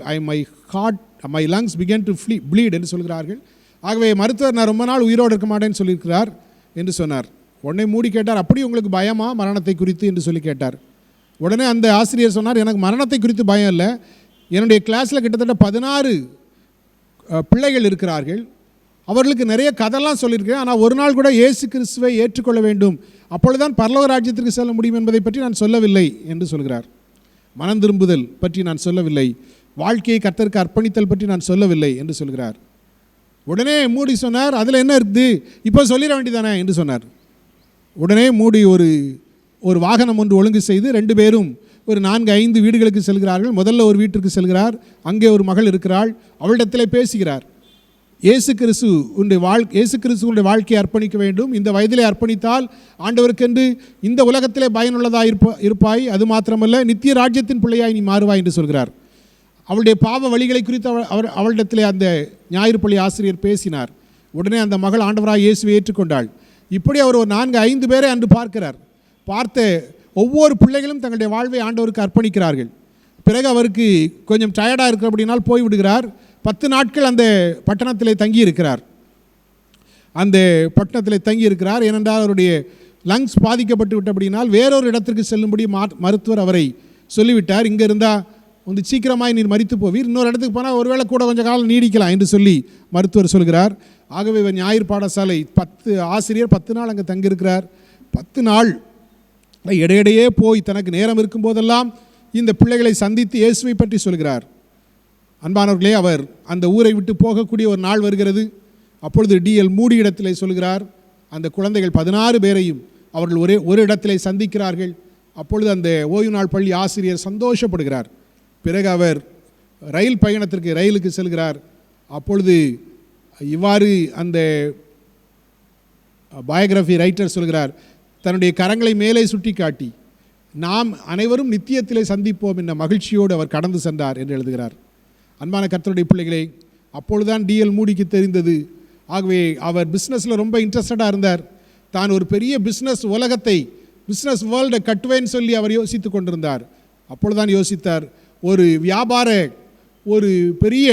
My lungs begin to bleed என்று சொல்கிறார்கள். ஆகவே மருத்துவர் நான் ரொம்ப நாள் உயிரோடு இருக்க மாட்டேன்னு சொல்லியிருக்கிறார் என்று சொன்னார். உடனே மூடி கேட்டார், அப்படி உங்களுக்கு பயமா மரணத்தை குறித்து என்று சொல்லி கேட்டார். உடனே அந்த ஆசிரியர் சொன்னார், எனக்கு மரணத்தை குறித்து பயம் இல்லை, என்னுடைய கிளாஸில் கிட்டத்தட்ட 16 பிள்ளைகள் இருக்கிறார்கள், அவர்களுக்கு நிறைய கதைலாம் சொல்லியிருக்கேன், ஆனால் ஒரு நாள் கூட இயேசு கிறிஸ்துவை ஏற்றுக்கொள்ள வேண்டும், அப்பொழுதுதான் பரலோக ராஜ்யத்திற்கு செல்ல முடியும் என்பதை பற்றி நான் சொல்லவில்லை என்று சொல்கிறார். மனம் திரும்புதல் பற்றி நான் சொல்லவில்லை, வாழ்க்கையை கர்த்தருக்கு அர்ப்பணித்தல் பற்றி நான் சொல்லவில்லை என்று சொல்கிறார். உடனே மூடி சொன்னார், அதில் என்ன இருக்குது, இப்போ சொல்லிட வேண்டியதானே என்று சொன்னார். உடனே மூடி ஒரு வாகனம் ஒன்று ஒழுங்கு செய்து 2 பேரும் ஒரு 4-5 வீடுகளுக்கு செல்கிறார்கள். முதல்ல ஒரு வீட்டிற்கு செல்கிறார், அங்கே ஒரு மகள் இருக்கிறாள், அவளிடத்திலே பேசுகிறார். இயேசு கிறிஸ்துவுடைய வாழ்க்கையை அர்ப்பணிக்க வேண்டும், இந்த வயதிலே அர்ப்பணித்தால் ஆண்டவருக்கென்று இந்த உலகத்திலே பயனுள்ளதாக இருப்பாய், அது மாத்திரமல்ல நித்திய ராஜ்யத்தின் பிள்ளையாய் நீ மாறுவாய் என்று சொல்கிறார். அவளுடைய பாவ வழிகளை குறித்து அவளிடத்திலே அந்த ஞாயிறு பள்ளி ஆசிரியர் பேசினார். உடனே அந்த மகள் ஆண்டவராய் இயேசுவை ஏற்றுக்கொண்டாள். இப்படி அவர் ஒரு 4-5 பேரை அன்று பார்க்கிறார். பார்த்த ஒவ்வொரு பிள்ளைகளும் தங்களுடைய வாழ்வை ஆண்டவருக்கு அர்ப்பணிக்கிறார்கள். பிறகு அவருக்கு கொஞ்சம் டயர்டாக இருக்கிற அப்படினால் போய்விடுகிறார். 10 நாட்கள் அந்த பட்டணத்திலே தங்கியிருக்கிறார். ஏனென்றால் அவருடைய லங்ஸ் பாதிக்கப்பட்டு விட்ட அப்படினால் வேறொரு இடத்திற்கு செல்லும்படி மருத்துவர் அவரை சொல்லிவிட்டார். இங்கே இருந்தால் வந்து சீக்கிரமாய் நீர் மரித்து போவீர், இன்னொரு இடத்துக்கு போனால் ஒருவேளை கூட கொஞ்சம் காலம் நீடிக்கலாம் என்று சொல்லி மருத்துவர் சொல்கிறார். ஆகவே ஞாயிறு பாடசாலை 10 ஆசிரியர் 10 நாள் அங்கே தங்கியிருக்கிறார். 10 நாள் இடையிடையே போய் தனக்கு நேரம் இருக்கும்போதெல்லாம் இந்த பிள்ளைகளை சந்தித்து இயேசுவை பற்றி சொல்கிறார். அன்பானவர்களே, அவர் அந்த ஊரை விட்டு போகக்கூடிய ஒரு நாள் வருகிறது. அப்பொழுது D.L. மூடி இடத்திலே சொல்கிறார், அந்த குழந்தைகள் 16 பேரையும் அவர்கள் ஒரு இடத்திலே சந்திக்கிறார்கள். அப்பொழுது அந்த ஓய்வு நாள் பள்ளி ஆசிரியர் சந்தோஷப்படுகிறார். பிறகு அவர் ரயிலுக்கு செல்கிறார். அப்பொழுது இவ்வாறு அந்த பயோகிராஃபி ரைட்டர் சொல்கிறார், தன்னுடைய கரங்களை மேலே சுட்டி காட்டி நாம் அனைவரும் நித்தியத்திலே சந்திப்போம் என்ற மகிழ்ச்சியோடு அவர் கடந்து சென்றார் என்று எழுதுகிறார். அன்பான கர்த்தருடைய பிள்ளைகளே, அப்பொழுதுதான் டிஎல் மூடிக்கு தெரிந்தது. ஆகவே அவர் பிஸ்னஸில் ரொம்ப இன்ட்ரெஸ்டடாக இருந்தார். தான் ஒரு பெரிய பிஸ்னஸ் உலகத்தை, பிஸ்னஸ் வேர்ல்டை கட்டுவேன்னு சொல்லி அவர் யோசித்து கொண்டிருந்தார். அப்பொழுதுதான் யோசித்தார், ஒரு வியாபார, ஒரு பெரிய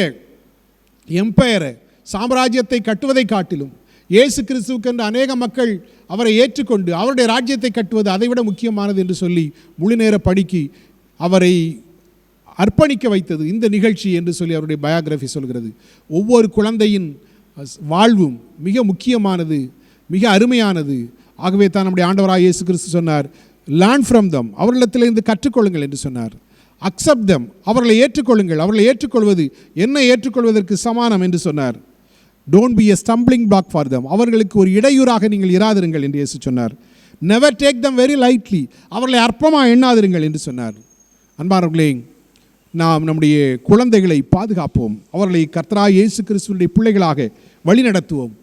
எம்பையரை, சாம்ராஜ்யத்தை கட்டுவதை காட்டிலும் இயேசு கிறிஸ்துவுக்கென்று அநேக மக்கள் அவரை ஏற்றுக்கொண்டு அவருடைய ராஜ்யத்தை கட்டுவது அதைவிட முக்கியமானது என்று சொல்லி முழு நேர படிக்கு அவரை அர்ப்பணிக்க வைத்தது இந்த நிகழ்ச்சி என்று சொல்லி அவருடைய பயோகிராஃபி சொல்கிறது. ஒவ்வொரு குழந்தையின் வாழ்வும் மிக முக்கியமானது, மிக அருமையானது. ஆகவே தான் நம்முடைய ஆண்டவராக இயேசு கிறிஸ்து சொன்னார், லேர்ன் ஃப்ரம் தம், அவர்களிடத்திலிருந்து கற்றுக்கொள்ளுங்கள் என்று சொன்னார். அக்செப்ட் தம், அவர்களை ஏற்றுக்கொள்ளுங்கள், அவர்களை ஏற்றுக்கொள்வது என்னை ஏற்றுக்கொள்வதற்கு சமானம் என்று சொன்னார். Don't be a stumbling black for them, அவர்களுக்கு ஒரு இடையூறாக நீங்கள் இராதிருங்கள் என்று இயேசு சொன்னார். Never take them very lightly, அவர்களை அற்பமாக எண்ணாதிருங்கள் என்று சொன்னார். அன்பானவர்களே, நாம் நம்முடைய குழந்தைகளை பாதுகாப்போம், அவர்களை கர்த்தராகிய இயேசு கிறிஸ்துவினுடைய பிள்ளைகளாக வழிநடத்துவோம்.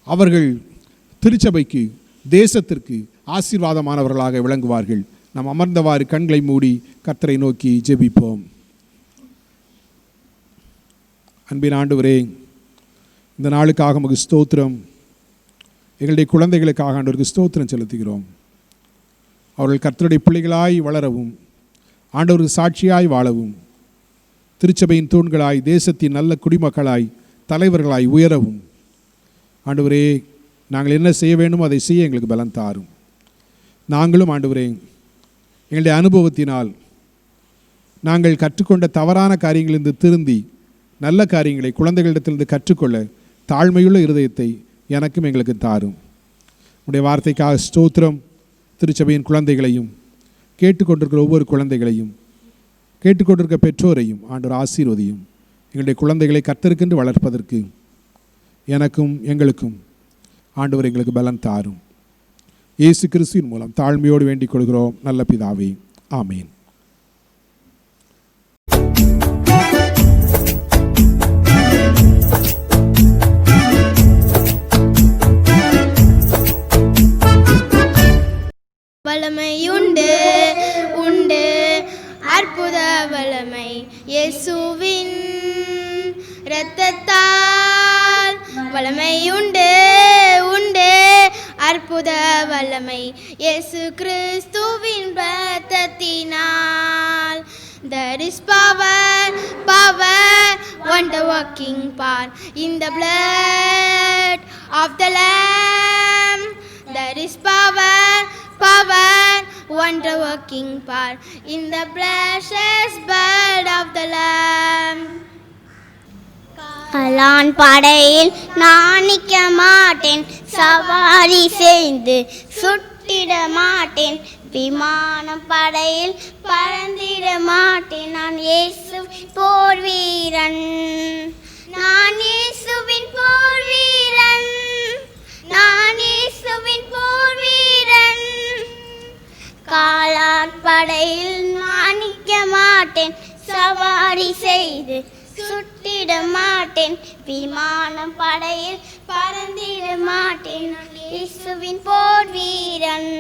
அவர்கள் திருச்சபைக்கு, தேசத்திற்கு ஆசீர்வாதமானவர்களாக விளங்குவார்கள். நாம் அமர்ந்தவாறு கண்களை மூடி கர்த்தரை நோக்கி ஜெபிப்போம். அன்பின் ஆண்டவரே, இந்த நாளுக்காக உமக்கு ஸ்தோத்திரம். எங்களுடைய குழந்தைகளுக்காக ஆண்டவருக்கு ஸ்தோத்திரம் செலுத்துகிறோம். அவர்கள் கர்த்தருடைய பிள்ளைகளாய் வளரவும், ஆண்டவருக்கு சாட்சியாய் வாழவும், திருச்சபையின் தூண்களாய், தேசத்தின் நல்ல குடிமக்களாய், தலைவர்களாய் உயரவும் ஆண்டவரே நாங்கள் என்ன செய்ய வேண்டுமோ அதை செய்ய எங்களுக்கு பலன் தாரும். நாங்களும் ஆண்டவரே எங்களுடைய அனுபவத்தினால் நாங்கள் கற்றுக்கொண்ட தவறான காரியங்களிலிருந்து திருந்தி நல்ல காரியங்களை குழந்தைகளிடத்திலிருந்து கற்றுக்கொள்ள தாழ்மையுள்ள இருதயத்தை எனக்கும் எங்களுக்கு தாரும். உடைய வார்த்தைக்காக ஸ்தோத்திரம். திருச்சபையின் குழந்தைகளையும், கேட்டுக்கொண்டிருக்கிற ஒவ்வொரு குழந்தைகளையும், கேட்டுக்கொண்டிருக்கிற பெற்றோரையும் ஆண்டவர் ஆசீர்வதியும். எங்களுடைய குழந்தைகளை கர்த்தருக்கென்று வளர்ப்பதற்கு எனக்கும் எங்களுக்கும் ஆண்டவர் எங்களுக்கு பலன் தாரும். இயேசு கிறிஸ்துவின் மூலம் தாழ்மையோடு வேண்டிக் கொள்கிறோம் நல்ல பிதாவே, ஆமேன். வல்லமையுண்டு உண்டு அற்புத வல்லமை இயேசுவின் இரத்தத்தால். வல்லமையுண்டு உண்டு அற்புத வல்லமை இயேசு கிறிஸ்துவின் இரத்தத்தினால். There is power, power, wonder working power in the blood of the Lamb. There is power, power, wonder working power in the precious blood of the Lamb. Kalan படையில் நான் நிற்க மாட்டேன், சவாரி செய்து சுட்டிட மாட்டேன், விமானம் படையில் பறந்திட மாட்டேன். நான் இயேசுவின் போர் வீரன், நான் இயேசுவின் போர் வீரன், நான் இயேசுவின் போர் வீரன். காலான் படையில் நான் நிற்க மாட்டேன், சவாரி செய்து சுட்டிட மாட்டேன், விமானம் படையில் பறந்திட மாட்டேன். நான் இயேசுவின் போர் வீரன்.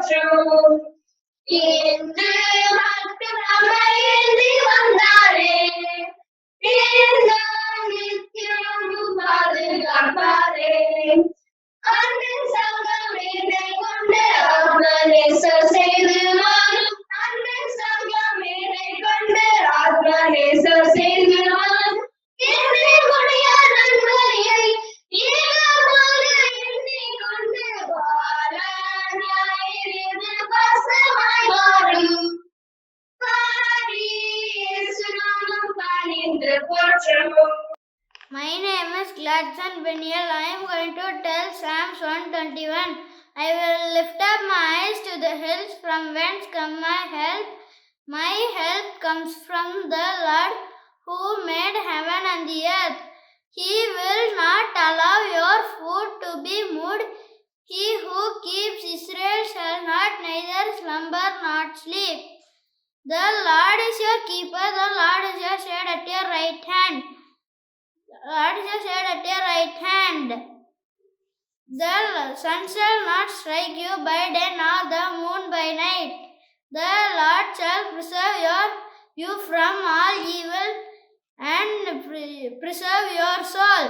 போற்றும். இன்று மட்டும் நம்மை ஏந்தி வந்தாரே, என்றும் நித்தியமும் பாதுகாப்பாரே. அன்பின் சங்கம் என்னை கொண்டு ஆத்மநேசம் செய்து வாழும். அன்பின் சங்கம் என்னை கொண்டு ஆத்மநேசம் செய்து வாழும். என்னை முடியாத நன்மையை ஏகமாக எண்ணிக்கொண்டு வாழ ஞாயிறு பசமாய் மாறும். பாடி இயேசு நாமம் பணிந்து போற்றும். My name is Gladson Beniel. I am going to tell Psalms 121. I will lift up my eyes to the hills, from whence come my help. My help comes from the Lord who made heaven and the earth. He will not allow your foot to be moved. He who keeps Israel shall not neither slumber nor sleep. The Lord is your keeper. The Lord is your shade at your right hand. Lord is your shade at your right hand. The sun shall not strike you by day, nor the moon by night. The Lord shall preserve you from all evil and preserve your soul.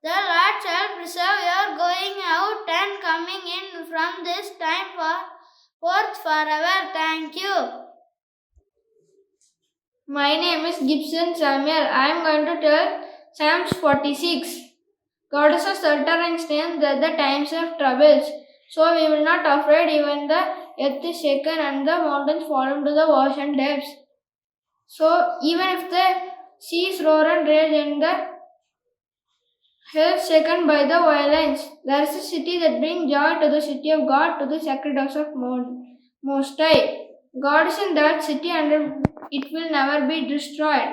The Lord shall preserve your going out and coming in from this time forth forever. Thank you. My name is Gibson Samuel. I am going to tell Psalms 46. God is a shelter and strength at the times of troubles. So we will not afraid, even the earth is shaken and the mountains fall into the ocean depths. So even if the seas roar and rage and the hills shaken by the violence, there is a city that brings joy to the city of God, to the sacred house of Most High. God is in that city and it will never be destroyed.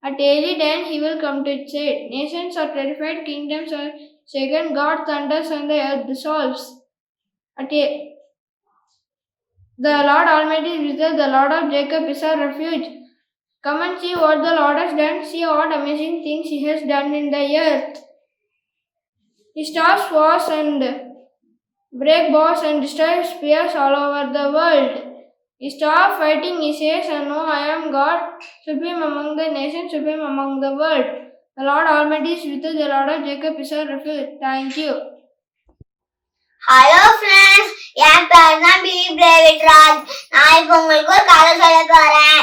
At early dawn he will come to its aid. Nations are terrified, kingdoms are shaken, God thunders and the earth dissolves. The Lord Almighty is with us, the Lord of Jacob is our refuge. Come and see what the Lord has done, see what amazing things he has done in the earth. He stops wars and break bows and destroys spears all over the world. He stops fighting, he says, and no, I am God, supreme among the nations, supreme among the world. The Lord Almighty is with us, the Lord of Jacob is our refuge. Thank you. Hello friends, என் பேர் தான் B பிரேவிட்ராஜ். நான் இப்போ உங்களுக்கு ஒரு கதை சொல்ல போறேன்.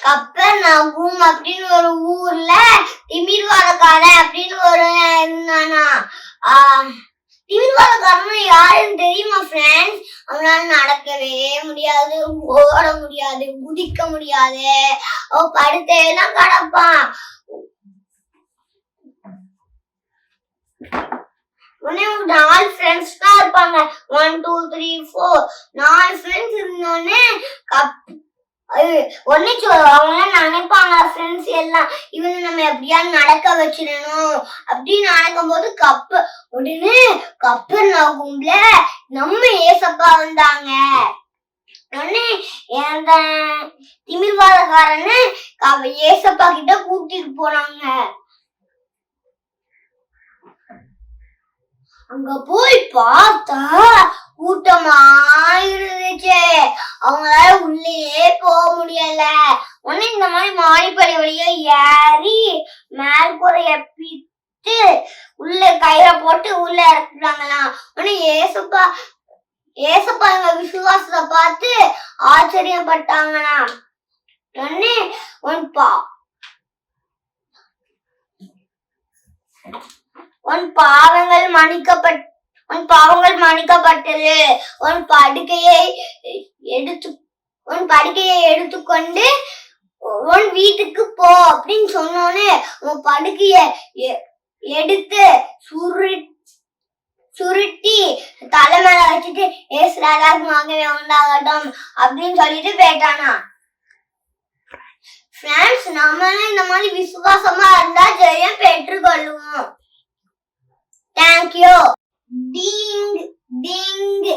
கப்பர்நகூம் அப்படின்னு ஒரு ஊர்ல திமிர்வாதக்காரன் அப்படின்னு ஒரு இருந்தானா. திமிர்வாதக்காரன் யாருன்னு தெரியுமா ஃப்ரெண்ட்ஸ்? அவனால நடக்கவே முடியாது, ஓட முடியாது, குதிக்க முடியாது, படுத்தே தான் கிடப்பான். உடனே 4 ஃப்ரெண்ட்ஸ் தான் இருப்பாங்க. 1 2 3 4 4 ஃப்ரெண்ட்ஸ் இருந்தோடனே உடனே அவங்க நினைப்பாங்க ஃப்ரெண்ட்ஸ் எல்லாம், இவனை நம்ம எப்படியாவது நடக்க வச்சிடணும் அப்படின்னு நடக்கும் போது உடனே கப்பர்நகூம்ல நம்ம ஏசப்பா வந்தாங்க. உடனே அந்த திமிர்வாதக்காரன்னு ஏசப்பா கிட்ட கூட்டிட்டு போனாங்க. அங்க போய் பார்த்தா கூட்டமா இருந்துச்சு. அவங்களால உள்ளேயே போக முடியல. உடனே இந்த மாதிரி மாடிப்படி வழியா ஏறி மேல்கூரைய பிட்டு உள்ள கயிற போட்டு உள்ள இறக்குறாங்களாம். உடனே ஏசப்பா எங்க விசுவாசத்தை பார்த்து ஆச்சரியப்பட்டாங்களாம். உடனே உன் பாவங்கள் மன்னிக்கப்பட்டது. உன் படுக்கையை எடுத்துக்கொண்டு உன் வீட்டுக்கு போ அப்படின்னு சொன்னோன்னு உன் படுக்கைய எடுத்து சுருட்டி தலை மேல வச்சுட்டு ஏசுராஜாகவே உண்டாகட்டும் அப்படின்னு சொல்லிட்டு போயிட்டானா. ஃப்ரெண்ட்ஸ், நம்மளும் இந்த மாதிரி விசுவாசமா இருந்தா ஜெயம் பெற்றுக்கொள்ளுவோம். தேங்க்யூ. டிங் டிங்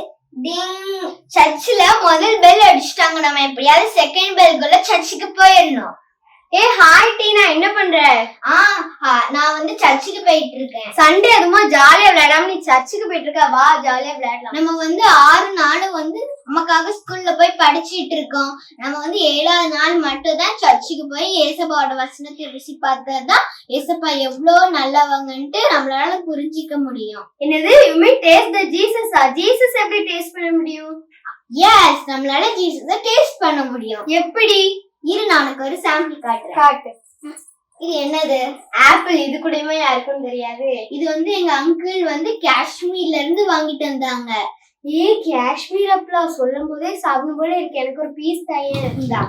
டிங். சர்ச்சில் முதல் பெல் அடிச்சுட்டாங்க. நம்ம எப்படியாவது செகண்ட் பெல்குள்ள சர்ச்சுக்கு போயிடணும். ஹாய் டீனா, என்ன பண்ற? நான் வந்து சர்ச்சுக்கு போயிட்டு இருக்கேன். சண்டே அதுமா ஜாலியா விளையாடாம நீ சர்ச்சுக்கு போயிட்டு இருக்க? வா ஜாலியா விளையாடலாம். நம்ம வந்து 6 நாளும் வந்து நமக்காக ஸ்கூல்ல போய் படிச்சுட்டு இருக்கோம். நம்ம வந்து 7ஆவது நாள் மட்டும் தான் சர்ச்சுக்கு போய் ஏசப்பாவோட வசனத்தை ருசி பார்த்ததான் ஏசப்பா எவ்வளவு நல்லவங்கன்ட்டு நம்மளால புரிஞ்சிக்க முடியும். என்னது, you may taste the Jesus? Jesus எப்படி டேஸ்ட் பண்ண முடியும்? எஸ், நம்மளால ஜீசஸ டேஸ்ட் பண்ண முடியும். எப்படி? இரு, நான் உனக்கு ஒரு சாம்பிள் காட்டுறேன். காட்டு. இது என்னது? ஆப்பிள். இது கூடயுமே யாருக்கும் தெரியாது. இது வந்து எங்க அங்கிள் வந்து காஷ்மீர்ல இருந்து வாங்கிட்டு வந்தாங்க. காஷ்மீர் ஆப்பிள் சொல்லும் போதே சாப்பிடும் போல இருக்கு. எனக்கு ஒரு பீஸ் தாயே இருந்தா.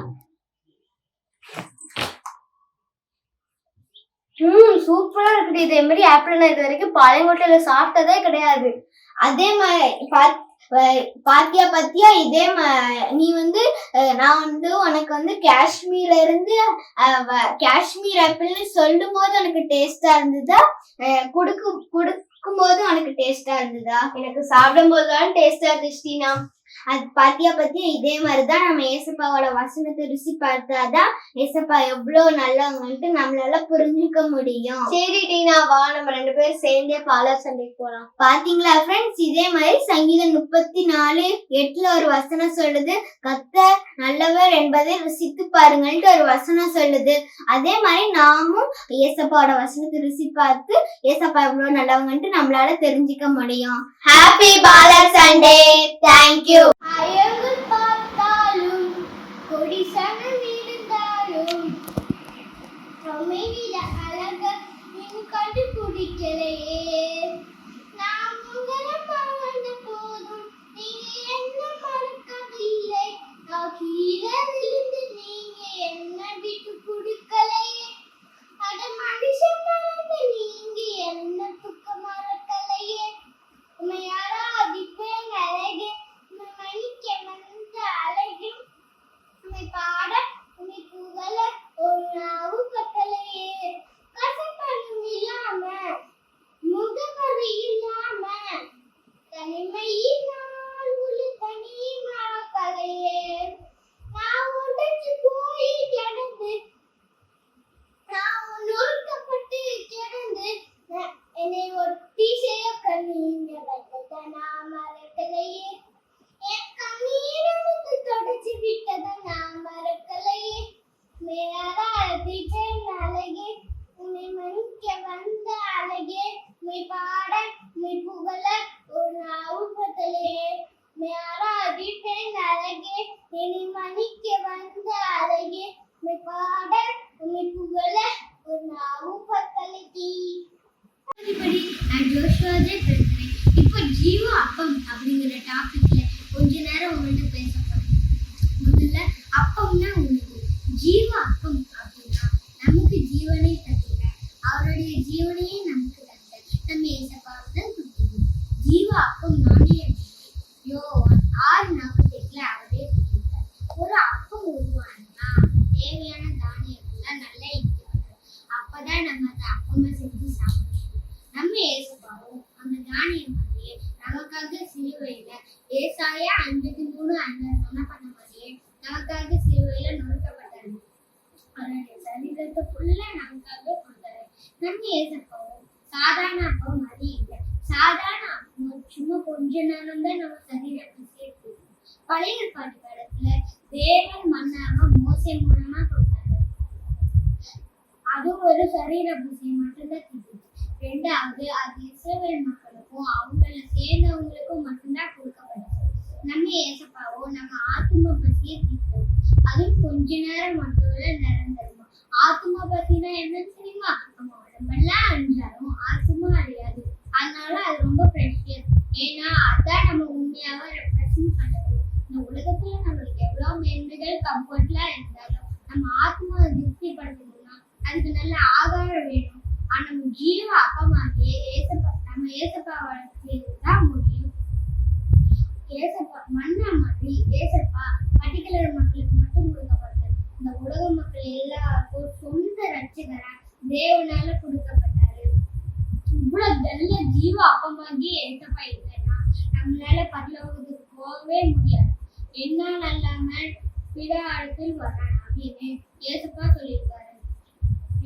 சூப்பரா இருக்குது. இதே மாதிரி ஆப்பிள் நான் இது வரைக்கும் பாளையங்கோட்டையில சாப்பிட்டதே கிடையாது. அதே மாதிரி பாத்தியா இதே நீ வந்து நான் வந்து உனக்கு வந்து காஷ்மீர்ல இருந்து காஷ்மீர் ஆப்பிள்னு சொல்லும் போது உனக்கு டேஸ்டா இருந்ததா, குடுக்கும் போது உனக்கு டேஸ்டா இருந்ததா? எனக்கு சாப்பிடும் போதுதான் டேஸ்டா இருந்துச்சுனா. அது பாத்தியா இதே மாதிரிதான் நம்ம ஏசப்பாவோட வசனத்தை ருசி பார்த்தாதான் ஏசப்பா எவ்வளவு நல்லவங்கன்ட்டு நம்மளால புரிஞ்சுக்க முடியும். சரி டீனா, வா நம்ம 2 பேரும் சேர்ந்தே பாலர் சண்டைக்கு போலாம். பாத்தீங்களா ஃப்ரெண்ட்ஸ், இதே மாதிரி சங்கீதம் 34:8 ஒரு வசனம் சொல்லுது, கர்த்தர் நல்லவர் என்பதை ருசித்து பாருங்கள்ட்டு ஒரு வசனம் சொல்லுது. அதே மாதிரி நாமும் ஏசப்பாவோட வசனத்தை ருசி பார்த்து ஏசப்பா எவ்வளவு நல்லவங்கன்ட்டு நம்மளால தெரிஞ்சுக்க முடியும். ஹாப்பி பாலர் சண்டே. தேங்க்யூ. அயங்கள் பார்த்தாலும் கொடி சனம் இருந்தாலும் அமைதியில அழக நீங்க கண்டுபிடிக்கலையே. நான் உங்களை மறந்த போதும் நீங்க என்ன மறக்கவில்லை. நான் கீழே விழுந்து நீங்க என்ன விட்டு கொடுக்கலையே. அட மனுஷன் மறந்த நீங்க என்ன துக்க மறக்கலையே. உண்மை யாரா அதிப்பேங்க அழகே. மணிக்க வந்த அழகும் உன்னை பாட உன்னை புகழ ஒரு நாவு கட்டளையே. கசப்பனும் இல்லாம முகவரி இல்லாம தனிமையினால் உள்ள தனி மறக்கலையே. நான் உடைச்சு போய் கிடந்து, நான் நொறுக்கப்பட்டு கிடந்து என்னை ஒட்டி சேர்க்க நீங்க வைத்த நான் மறக்கலையே. என் கண்ணீரனுக்கு தொடச்சு விட்டதை நான் மறக்கலையே. மேலாதிப்பேன் அழகே, உன்னை மன்னிக்க வந்த அழகே. உன்னை பாட உன்னை புகழ ஒரு நாவு பத்தலையே. மேலாதிப்பேன் அழகே, என்னை மன்னிக்க வந்த அழகே. உன்னை பாட உன்னை புகழ ஒரு நாவு பத்தலைக்கு. நான் ஜோஷ்வாஜே பேசுறேன். இப்போ ஜீவா அப்பம் அப்படிங்கிற டாபிக்ல கொஞ்ச நேரம் உங்கள்கிட்ட பேச போறேன். முதல்ல அப்பம்னா உணவு. ஜீவ அப்பம் அப்படின்னா நமக்கு ஜீவனை தருகிற அவருடைய ஜீவனையே நமக்கு தந்த நம்ம ஏசப்பாவுக்கு தான் கொடுத்தது. ஜீவ அப்பம் நானே யோவான் 6:48 அவரே கொடுத்தார். ஒரு அப்பம் உருவானா தேவையான தானியங்கள்லாம் நல்லா இருக்கிறாங்க. அப்பதான் நம்ம அந்த அப்பமா செஞ்சு சாப்பிடுவோம். நம்ம ஏசப்பாவும் அந்த தானியம் மாதிரியே நமக்காக சிலுவையில ஏசாயா 53:5 சொன்ன மாதிரியே நமக்காக சிலுவையில நொறுக்கப்பட்டாரு. அவருடைய சரீரத்தை ஃபுல்லா நமக்காக கொடுத்தாரு. நம்ம ஏசப்பாவும் சாதாரண அப்பம் மாதிரி இல்லை. சாதாரண அப்பம் சும்மா கொஞ்ச நேரம் தான் நம்ம சரீரத்தை சேர்த்து. பழைய ஏற்பாட்டு காலத்துல தேவன் மன்னாக மோசே மூலமா கொடுத்தாரு. அது ஒரு சரீர புசியை மட்டும்தான் தீர்த்து. 2வது அது இஸ்ரவேல் மக்களுக்கும் அவங்கள சேர்ந்தவங்களுக்கும் மட்டும்தான் கொடுக்கப்பட்டது. நம்ம ஏசப்பாவோ நம்ம ஆத்ம பசியை தீர்ப்போம். அதுவும் கொஞ்ச நேரம் மட்டும் நிரந்தரமா. ஆத்ம பசினா என்னன்னு தெரியுமா? நம்ம உடம்பெல்லாம் அழிஞ்சாலும் ஆத்மா அழியாது. அதனால அது ரொம்ப ப்ரெஷியஸ். ஏன்னா அதான் நம்ம உண்மையாவே ரெப்ரசன்ட் பண்றது. இந்த உலகத்துல நம்மளுக்கு எவ்வளவு மேன்மைகள் கம்ஃபர்ட்லாம் இருந்தாலும் நம்ம ஆத்மா திருப்திப்படுத்தணும்னா அதுக்கு நல்ல ஆகாரம் வேணும். ஆனா நம்ம ஜீவ அப்பமாகிய ஏசப்பா நம்ம ஏசப்பாவால தான் முடியும். ஏசப்பா மண்ணா மாதிரி ஏசப்பா பர்டிகுலர் மக்களுக்கு மட்டும் கொடுக்கப்பட்டது. இந்த உலக மக்கள் எல்லாருக்கும் சொந்த ரட்சகரா தேவனால கொடுக்கப்பட்டாரு. இவ்வளவு நல்ல ஜீவ அப்பமாகிய ஏசப்பா இல்லைன்னா நம்மளால பரலோகத்துக்கு போகவே முடியாது. என்ன இல்லாம பிதாடத்தில் வரான் அப்படின்னு ஏசப்பா சொல்லியிருக்காரு.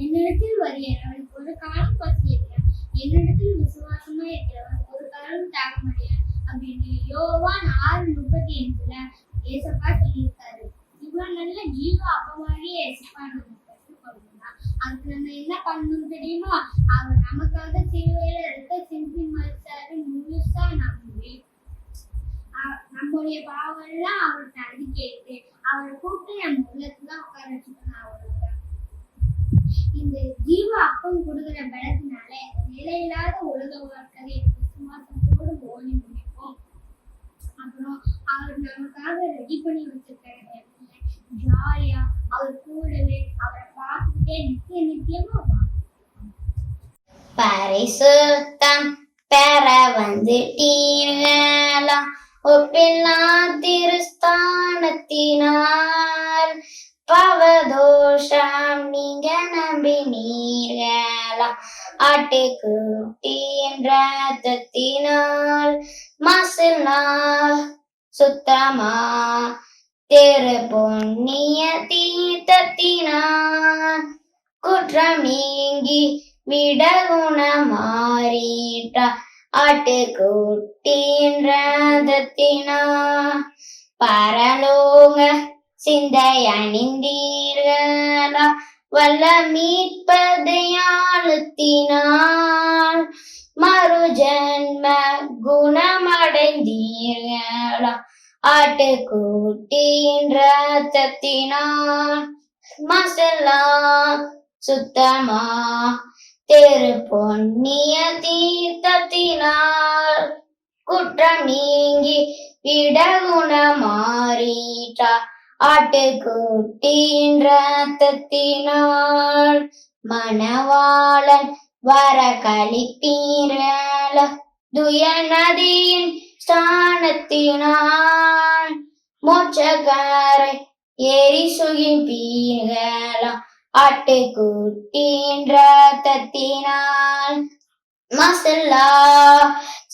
என்னிடத்தில் வருகிறவன் ஒரு காலம் பசியிருக்கிறான், என்னிடத்தில் விசுவாசமா இருக்கிறவன் ஒரு காலம் தாகமடையான் அப்படின்னு யோவான் 6:35 ஏசப்பா சொல்லியிருக்காரு. இவ்வளவு நல்ல ஜீவ அப்பமாரியே ஏசப்பா நம்ம கற்றுக்கொள்ளணும்னா அதுக்கு நம்ம என்ன பண்ணணும் தெரியுமா? அவர் நமக்காக சிலுவையில இருக்க சிந்தி மரிச்சாரு முழுசா நம்பி நம்முடைய பாவம் எல்லாம் அவர்கிட்ட அறிக்கையிட்டு அவரை கூப்பிட்டு நம்ம உள்ளத்துல உட்கார வச்சுக்கணும். அவ்வளவுதான். இந்த ஜீவ அப்பம் கொடுக்குற பலத்தினால நிலையில்லாத உலக வாழ்க்கையை விசுவாசத்தோடு ஓடி முடிப்போம். அப்புறம் அவர் நமக்காக ரெடி பண்ணி வச்சிருக்கிற ஜாலியா அவர் கூடவே அவரை பார்த்துக்கிட்டே நித்தியமா பரிசுத்தம் பெற வந்துட்டீர்களாம் ஒப்பில்லா திருஸ்தானத்தினால் பவதோஷம் நீங்க நம்பினீர்களாம் ஆட்டுக்குட்டியின் ரத்தத்தினால் மாசில்லா சுத்தமா திரு பொன்னிய தீர்த்தத்தினால் குற்றம் நீங்கி விடகுணமாறிட்டா ஆட்டுக்குட்டியின் ரத்தத்தினால் பரலோக சிந்தை அணிந்தீர்களா வல்ல மீட்பதையாளுத்தினால் மறுஜன்ம குணமடைந்தீர்களா ஆட்டுக்குட்டியின் ரத்தத்தினால் மசலா சுத்தமா திரு பொன்னிய தீர்த்தத்தினால் குற்றம் நீங்கி விடகுணமாறிட்டா ஆட்டுக்குட்டியின் ரத்தத்தினால் மணவாளன் வர கழிப்பீர்களா துய நதியின் ஸ்தானத்தினால் மோட்சக்காரை ஏறி சுகிப்பீர்களா ஆட்டுக்குட்டியின் ரத்தத்தினால் மசல்லா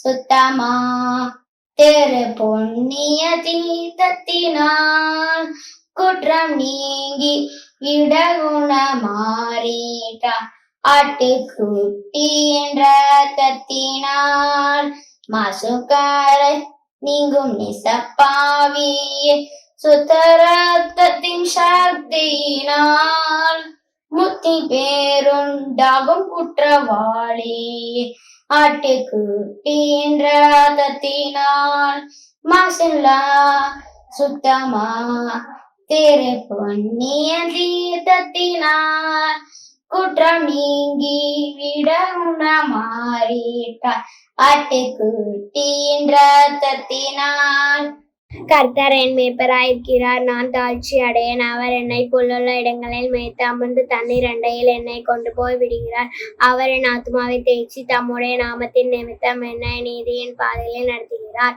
சுத்தமா திரு பொன்னிய தீர்த்தத்தினால் குற்றம் நீங்கி விடகுணமாறிட்டா ஆட்டுக்குட்டியின் ரத்தத்தினால் மாசுக்காரை நீங்கும் நிசப்பாவியே சுத்தரத்தின் சக்தியினால் முத்தி பேருண்டாகும் குற்றவாளி ஆட்டுக்குட்டியின் ரத்தத்தினால் மாசில்லா சுத்தமா திரு பொன்னிய தீர்த்தத்தினால் குற்றம் நீங்கி விடகுணமாறிட்டா ஆட்டுக்குட்டியின் ரத்தத்தினால் கர்த்தர் என் மேய்ப்பராயிருக்கிறார், நான் தாழ்ச்சி அடையேன். அவர் என்னை புல்லுள்ள இடங்களில் மேய்த்து அமர்ந்து தண்ணீர் அண்டையில் என்னை கொண்டு போய் விடுகிறார். அவர் என் ஆத்துமாவை தேய்ச்சி தம்முடைய நாமத்தின் நிமித்தம் என்னை நீதியின் பாதையில் நடத்துகிறார்.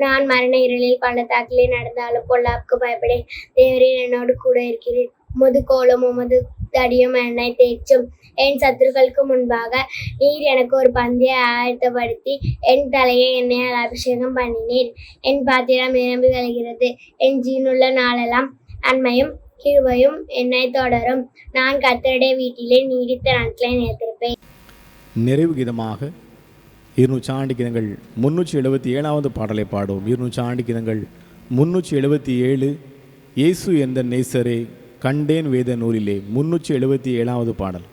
நான் மரண இருளில் பள்ளத்தாக்கிலே நடந்தாலும் பொல்லாப்புக்கு பயப்படேன். தேவரீர் என்னோடு கூட இருக்கிறீர். உமது கோலும் உமது தடியும் என்னை தேய்ச்சும். என் சத்துருக்களுக்கு முன்பாக நீர் எனக்கு ஒரு பந்தியை ஆயத்தப்படுத்தி என் தலையை எண்ணெயால் அபிஷேகம் பண்ணினீர். என் பாத்திரம் நிரம்பி வழிகிறது. என் ஜீவனுள்ள நாளெல்லாம் நன்மையும் கிருபையும் என்னை தொடரும். நான் கர்த்தருடைய வீட்டிலே நீடித்த நாட்களை நிலைத்திருப்பேன். நிறைவு கீதமாக 200 ஆண்டு கீதங்கள் 377வது பாடலை பாடுவோம். 200 ஆண்டு கீதங்கள் 377 இயேசு என்ற நேசரே கண்டேன் வேத நூலிலே 377வது பாடல்.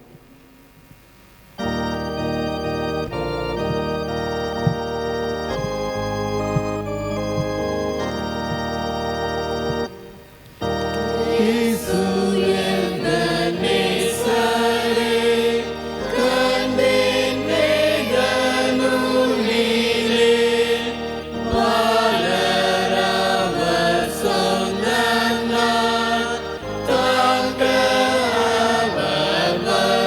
Bye.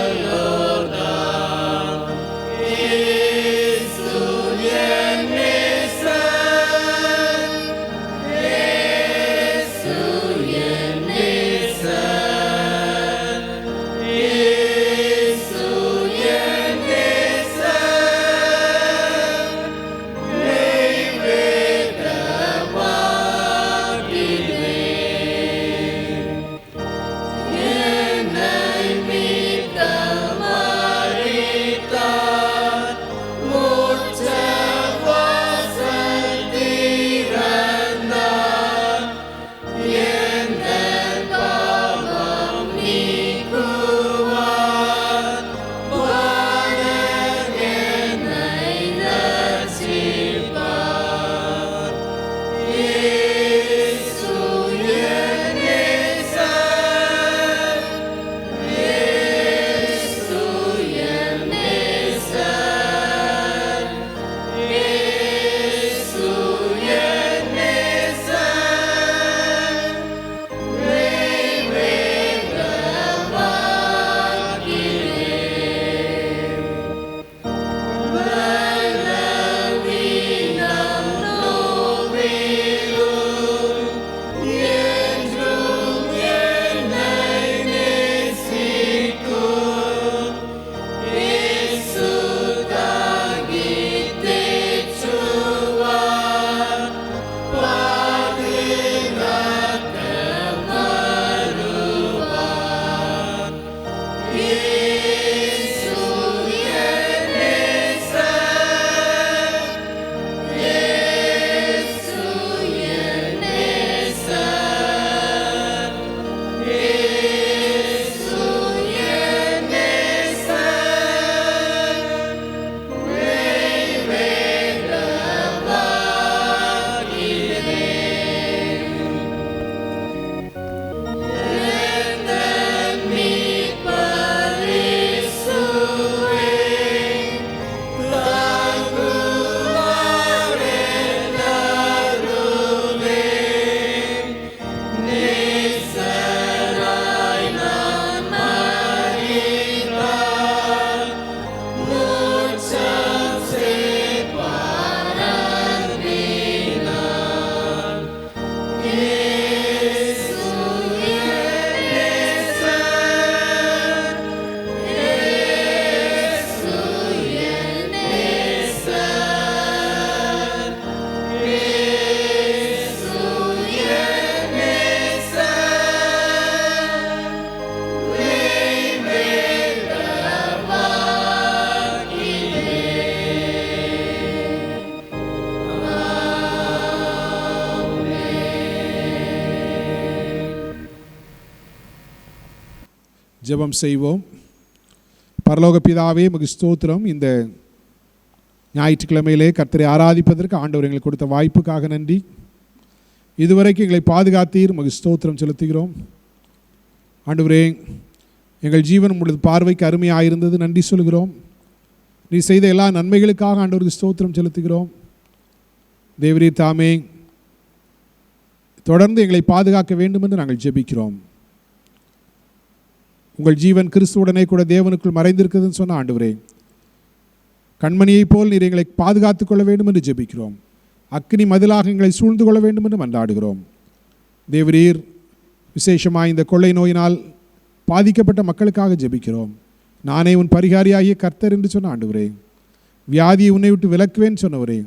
ஜெபம் செய்வோம். பரலோக பிதாவே, உமக்கு ஸ்தோத்திரம். இந்த ஞாயிற்றுக்கிழமையிலே கர்த்தரை ஆராதிப்பதற்கு ஆண்டவர் எங்களுக்கு கொடுத்த வாய்ப்புக்காக நன்றி. இதுவரைக்கும் எங்களை பாதுகாத்தீர், உமக்கு ஸ்தோத்திரம் செலுத்துகிறோம். ஆண்டவரே, எங்கள் ஜீவன் உங்களது பார்வைக்கு அருமையாயிருந்தது, நன்றி சொல்கிறோம். நீ செய்த எல்லா நன்மைகளுக்காக ஆண்டவருக்கு ஸ்தோத்திரம் செலுத்துகிறோம். தேவரீர் தாமே தொடர்ந்து எங்களை பாதுகாக்க வேண்டும் என்று நாங்கள் ஜெபிக்கிறோம். உங்கள் ஜீவன் கிறிஸ்துவுடனே கூட தேவனுக்குள் மறைந்திருக்குதுன்னு சொன்ன ஆண்டவரே, கண்மணியைப் போல் நீர் எங்களை பாதுகாத்து கொள்ள வேண்டும் என்று ஜெபிக்கிறோம். அக்கினி மதிலாக எங்களை சூழ்ந்து கொள்ள வேண்டும் என்று மன்றாடுகிறோம். தேவரீர், விசேஷமாக இந்த கொள்ளை நோயினால் பாதிக்கப்பட்ட மக்களுக்காக ஜெபிக்கிறோம். நானே உன் பரிகாரியாகிய கர்த்தர் என்று சொன்ன ஆண்டவரே, வியாதியை உன்னை விட்டு விலக்குவேன்னு சொன்னவரே,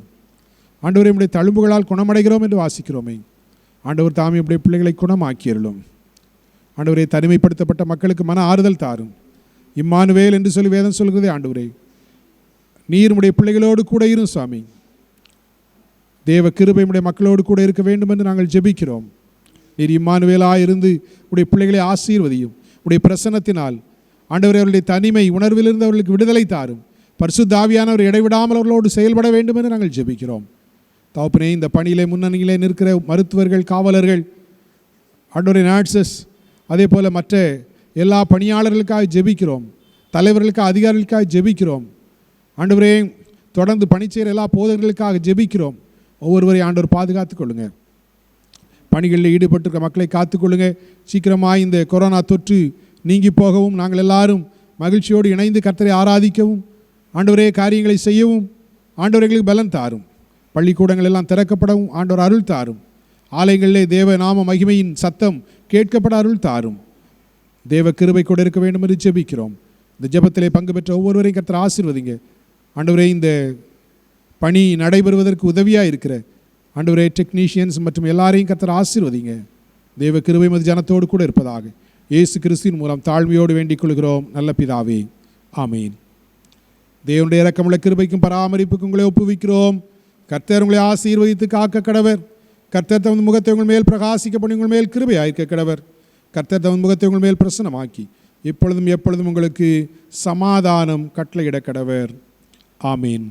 ஆண்டவரே உம்முடைய தழும்புகளால் குணமடைகிறோம் என்று வாசிக்கிறோமே. ஆண்டவர் தாமே உம்முடைய பிள்ளைகளை குணமாக்கியருளும். ஆண்டவரே, தனிமைப்படுத்தப்பட்ட மக்களுக்கு மன ஆறுதல் தாரும். இம்மானுவேல் என்று சொல்லி வேதம் சொல்கிறதே ஆண்டவரே, நீர் உம்முடைய பிள்ளைகளோடு கூட இரும் சுவாமி. தேவ கிருபை உம்முடைய மக்களோடு கூட இருக்க வேண்டும் என்று நாங்கள் ஜெபிக்கிறோம். நீர் இம்மானுவேலாக இருந்து உடைய பிள்ளைகளை ஆசீர்வதியும். உடைய பிரசன்னத்தினால் ஆண்டவரே அவர்களுடைய தனிமை உணர்விலிருந்து அவர்களுக்கு விடுதலை தாரும். பரிசுத்த ஆவியானவர் இடைவிடாமல் அவர்களோடு செயல்பட வேண்டும் என்று நாங்கள் ஜெபிக்கிறோம். தகப்பனே, இந்த பணியிலே முன்னணியிலே நிற்கிற மருத்துவர்கள், காவலர்கள், ஆண்டவரே நர்சஸ், அதே போல் மற்ற எல்லா பணியாளர்களுக்காக ஜெபிக்கிறோம். தலைவர்களுக்காக, அதிகாரிகளுக்காக ஜெபிக்கிறோம். ஆண்டவரே, தொடர்ந்து பணி செய்கிற எல்லா போதகர்களுக்காக ஜெபிக்கிறோம். ஒவ்வொருவரையும் ஆண்டவர் பாதுகாத்து கொள்ளுங்க. பணிகளில் ஈடுபட்டிருக்க மக்களை காத்துக்கொள்ளுங்க. சீக்கிரமாக இந்த கொரோனா தொற்று நீங்கி போகவும், நாங்கள் எல்லாரும் மகிழ்ச்சியோடு இணைந்து கர்த்தரை ஆராதிக்கவும், ஆண்டவரே காரியங்களை செய்யவும் ஆண்டவர்களுக்கு பலன் தாரும். பள்ளிக்கூடங்கள் எல்லாம் திறக்கப்படவும் ஆண்டவர் அருள் தாரும். ஆலயங்களிலே தேவ நாம மகிமையின் சத்தம் கேட்கப்பட அருள் தாரும். தேவ கிருபை கூட இருக்க வேண்டும் என்று ஜெபிக்கிறோம். இந்த ஜெபத்திலே பங்கு பெற்ற ஒவ்வொருவரையும் கர்த்தர் ஆசீர்வதிங்க. ஆண்டவரே, இந்த பணி நடைபெறுவதற்கு உதவியாக இருக்கிற ஆண்டவரே டெக்னீஷியன்ஸ் மற்றும் எல்லாரையும் கர்த்தர் ஆசீர்வதிங்க. தேவ கிருபை மது ஜனத்தோடு கூட இருப்பதாக இயேசு கிறிஸ்துவின் மூலம் தாழ்மையோடு வேண்டிக் கொள்கிறோம் நல்ல பிதாவே, ஆமீன். தேவனுடைய இரக்கமுள்ள கிருபைக்கும் பராமரிப்புக்கும் உங்களை ஒப்புவிக்கிறோம். கர்த்தர் உங்களை ஆசீர்வதித்து காக்க கடவர். கர்த்தர் தமது முகத்தை உங்கள் மேல் பிரகாசிக்க பண்ணி உங்கள் மேல் கிருபையாயிருக்க கடவர். கர்த்தர் தமது முகத்தை உங்கள் மேல் பிரசன்னமாக்கி இப்பொழுதும் எப்பொழுதும் உங்களுக்கு சமாதானம் கட்டளையிட கடவர். ஆமீன்.